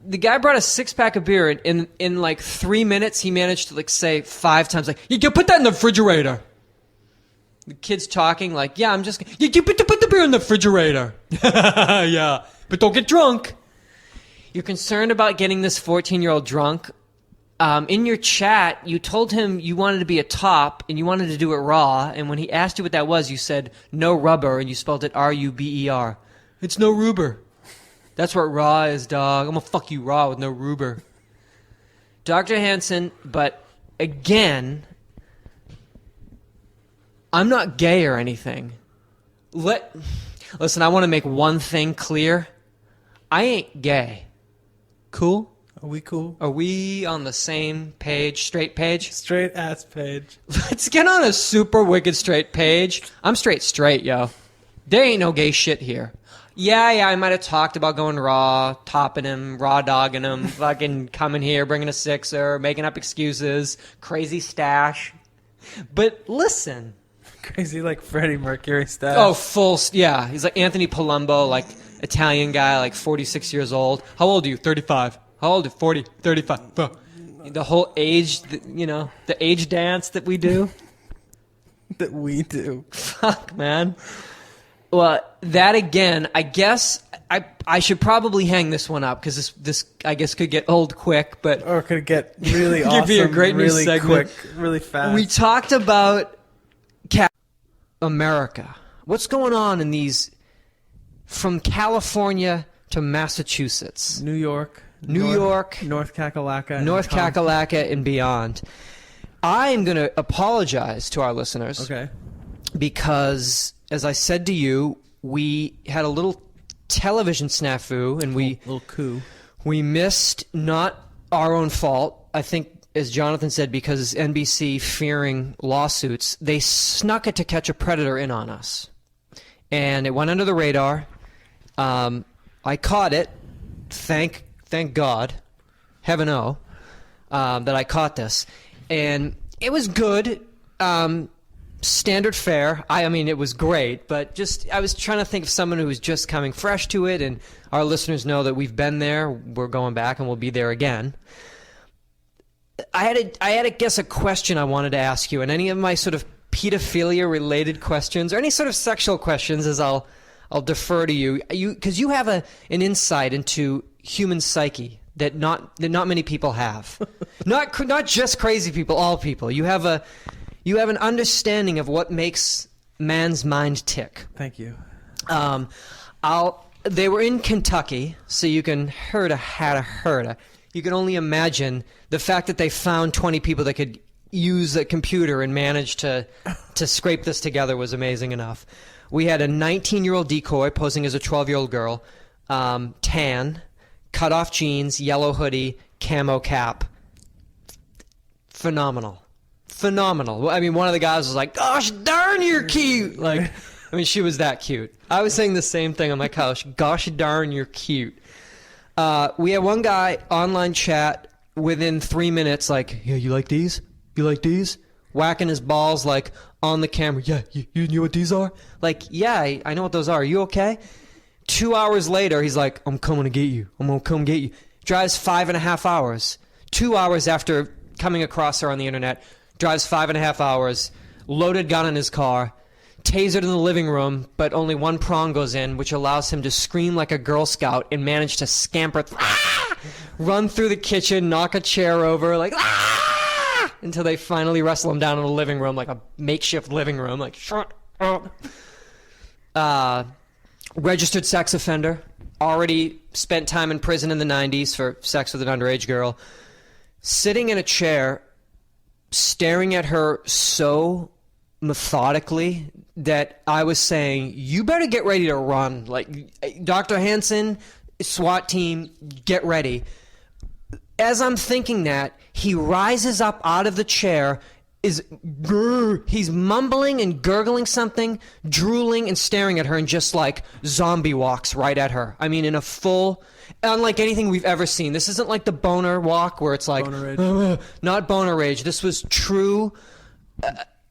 The guy brought a 6-pack of beer, and in like 3 minutes, he managed to like say 5 times, like, you put that in the refrigerator. The kid's talking like, yeah, I'm just, you put the beer in the refrigerator. Yeah, but don't get drunk. You're concerned about getting this 14-year-old drunk. In your chat, you told him you wanted to be a top, and you wanted to do it raw, and when he asked you what that was, you said, no rubber, and you spelled it R-U-B-E-R. It's no rubber. That's what raw is, dog. I'm gonna fuck you raw with no rubber. Dr. Hansen, but again, I'm not gay or anything. Listen, I want to make one thing clear. I ain't gay. Cool? Are we cool? Are we on the same page, straight page? Straight ass page. Let's get on a super wicked straight page. I'm straight, yo. There ain't no gay shit here. Yeah, I might have talked about going raw, topping him, raw dogging him, fucking coming here, bringing a 6er, making up excuses, crazy stash. But listen. Crazy like Freddie Mercury stash. Oh, yeah. He's like Anthony Palumbo, like Italian guy, like 46 years old. How old are you? 35. How old are you? 40, 35. The whole age, the age dance that we do. That we do. Fuck, man. Well, that again, I guess I should probably hang this one up because this I guess could get old quick, but Or could get really Could awesome, be a great new really segment. quick, really fast. we talked about America. What's going on in these from California to Massachusetts, New York, North Kakalaka, North Kakalaka, and beyond? I am going to apologize to our listeners. Okay. Because, as I said to you, we had a little television snafu, and Little coup. we missed, not our own fault. I think, as Jonathan said, because NBC fearing lawsuits, they snuck it to catch a predator in on us, and it went under the radar. I caught it. Thank God, heaven oh, that I caught this, and it was good. Standard fare. I mean, it was great, but I was trying to think of someone who was just coming fresh to it, and our listeners know that we've been there, we're going back, and we'll be there again. I had a guess a question I wanted to ask you, and any of my sort of pedophilia-related questions, or any sort of sexual questions, as I'll defer to you, because you have an insight into human psyche that not many people have. not just crazy people, all people. You have an understanding of what makes man's mind tick. Thank you. They were in Kentucky, so you can herda. You can only imagine the fact that they found 20 people that could use a computer and manage to scrape this together was amazing enough. We had a 19-year-old decoy posing as a 12-year-old girl, tan, cut-off jeans, yellow hoodie, camo cap. Phenomenal. I mean, one of the guys was like, "Gosh darn, you're cute!" Like, I mean, she was that cute. I was saying the same thing on my couch. Gosh darn, you're cute. We had one guy online chat within 3 minutes, like, "Yeah, you like these? You like these?" Whacking his balls like on the camera. "Yeah, you know what these are?" Like, "Yeah, I know what those are. Are you okay?" 2 hours later, he's like, "I'm coming to get you. I'm gonna come get you." Drives 5.5 hours. 2 hours after coming across her on the internet. Drives 5.5 hours, loaded gun in his car, tasered in the living room, but only one prong goes in, which allows him to scream like a Girl Scout and manage to scamper, run through the kitchen, knock a chair over, like, until they finally wrestle him down in the living room, like a makeshift living room, like, shut up. Registered sex offender, already spent time in prison in the 90s for sex with an underage girl, sitting in a chair, staring at her so methodically that I was saying, "You better get ready to run." Like, Dr. Hansen, SWAT team, get ready. As I'm thinking that, he rises up out of the chair, he's mumbling and gurgling something, drooling and staring at her, and just like zombie walks right at her. I mean, in a full... Unlike anything we've ever seen. This isn't like the boner walk where it's like... not boner rage. This was true...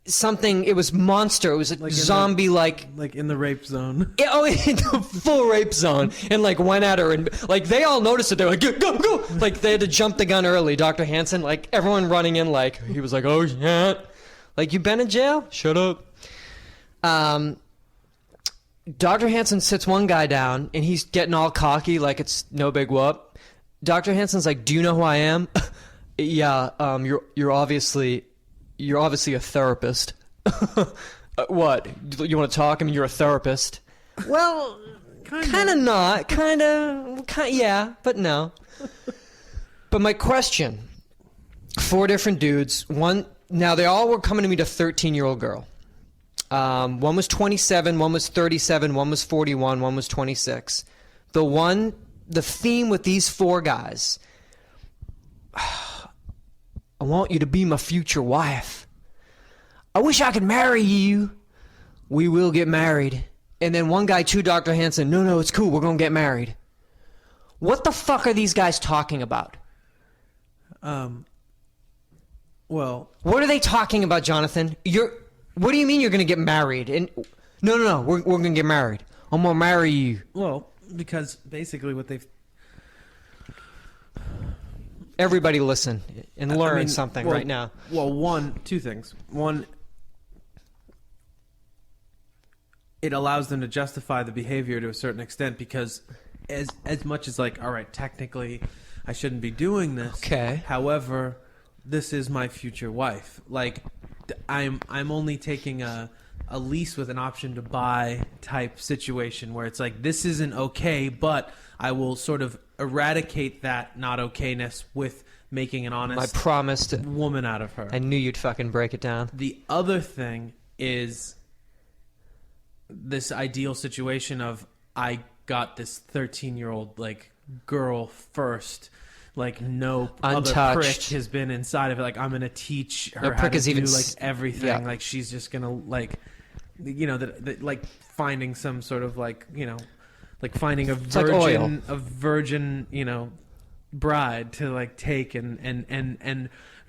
something... It was monster. It was a zombie like in the rape zone. In the full rape zone. And like went at her and... Like they all noticed it. They were like, go! Like they had to jump the gun early. Dr. Hansen, like everyone running in like... He was like, "Oh, yeah." Like, "You been in jail? Shut up." Dr. Hansen sits one guy down, and he's getting all cocky like it's no big whoop. Dr. Hansen's like, "Do you know who I am?" "Yeah, you're obviously a therapist." "What? You want to talk? I mean, you're a therapist." "Well, kind of not. Kind of, yeah, but no." But my question, 4 different dudes. Now, they all were coming to meet a 13-year-old girl. One was 27, one was 37, one was 41, one was 26. The theme with these 4 guys, "I want you to be my future wife. I wish I could marry you. We will get married." And then one guy to Dr. Hansen, No, it's cool. We're going to get married." What the fuck are these guys talking about? Well, what are they talking about, Jonathan? What do you mean you're going to get married? And no, we're going to get married. I'm going to marry you. Well, because basically what they've... Everybody listen and learn something right now. Well, two things. One, it allows them to justify the behavior to a certain extent, because as much as like, all right, technically I shouldn't be doing this. Okay. However, this is my future wife. Like, I'm only taking a lease with an option to buy type situation where it's like, this isn't okay, but I will sort of eradicate that not okayness with making an honest I promised. woman out of her. I knew you'd fucking break it down. The other thing is this ideal situation of, I got this 13-year-old like girl first, like no Untouched. other prick has been inside of it. Like, I'm gonna teach her No how prick to is do even like everything. yeah. Like, she's just gonna like, that like finding some sort of like, like finding a virgin, bride to like take and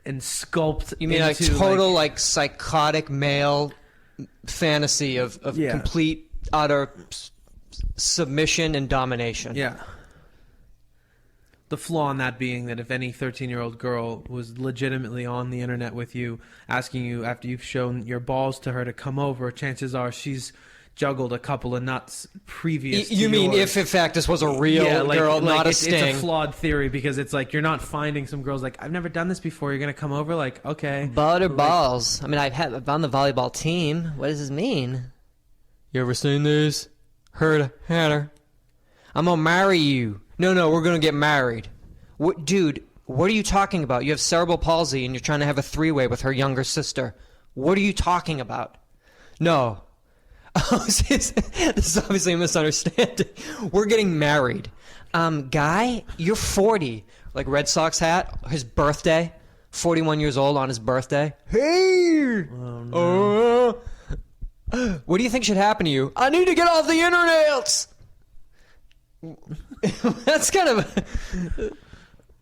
sculpt. You mean into, a total like psychotic male fantasy of Yeah. complete utter submission and domination? Yeah. The flaw in that being that if any 13-year-old girl was legitimately on the internet with you, asking you after you've shown your balls to her to come over, chances are she's juggled a couple of nuts previous to You mean yours. if in fact this was a real girl, not a sting? It's a flawed theory, because it's like, you're not finding some girls like, I've never done this before, you're going to come over? Like, okay. Butter balls. I mean, I'm on the volleyball team. What does this mean? You ever seen this? Heard her? I'm gonna marry you. No, we're gonna get married. What, dude? What are you talking about? You have cerebral palsy and you're trying to have a three-way with her younger sister. What are you talking about? No. Oh, this is obviously a misunderstanding. We're getting married. Guy, you're 40. Like Red Sox hat, his birthday. 41 years old on his birthday. Hey! Oh, no. What do you think should happen to you? I need to get off the internet! That's kind of...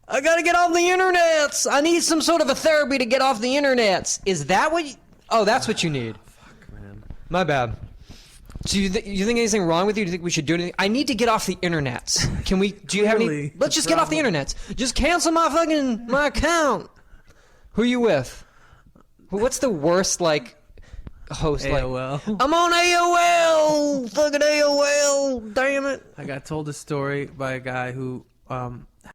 I gotta get off the internet! I need some sort of a therapy to get off the internet. Is that what you... Oh, that's what you need. Fuck, man. My bad. So you think anything wrong with you? Do you think we should do anything? I need to get off the internet. Can we... Do you have any... Clearly, Let's just the get off the problem. internet. Just cancel my account. Who are you with? What's the worst, like, host? AOL. Like, I'm on AOL! Fucking AOL! Damn it. I got told a story by a guy who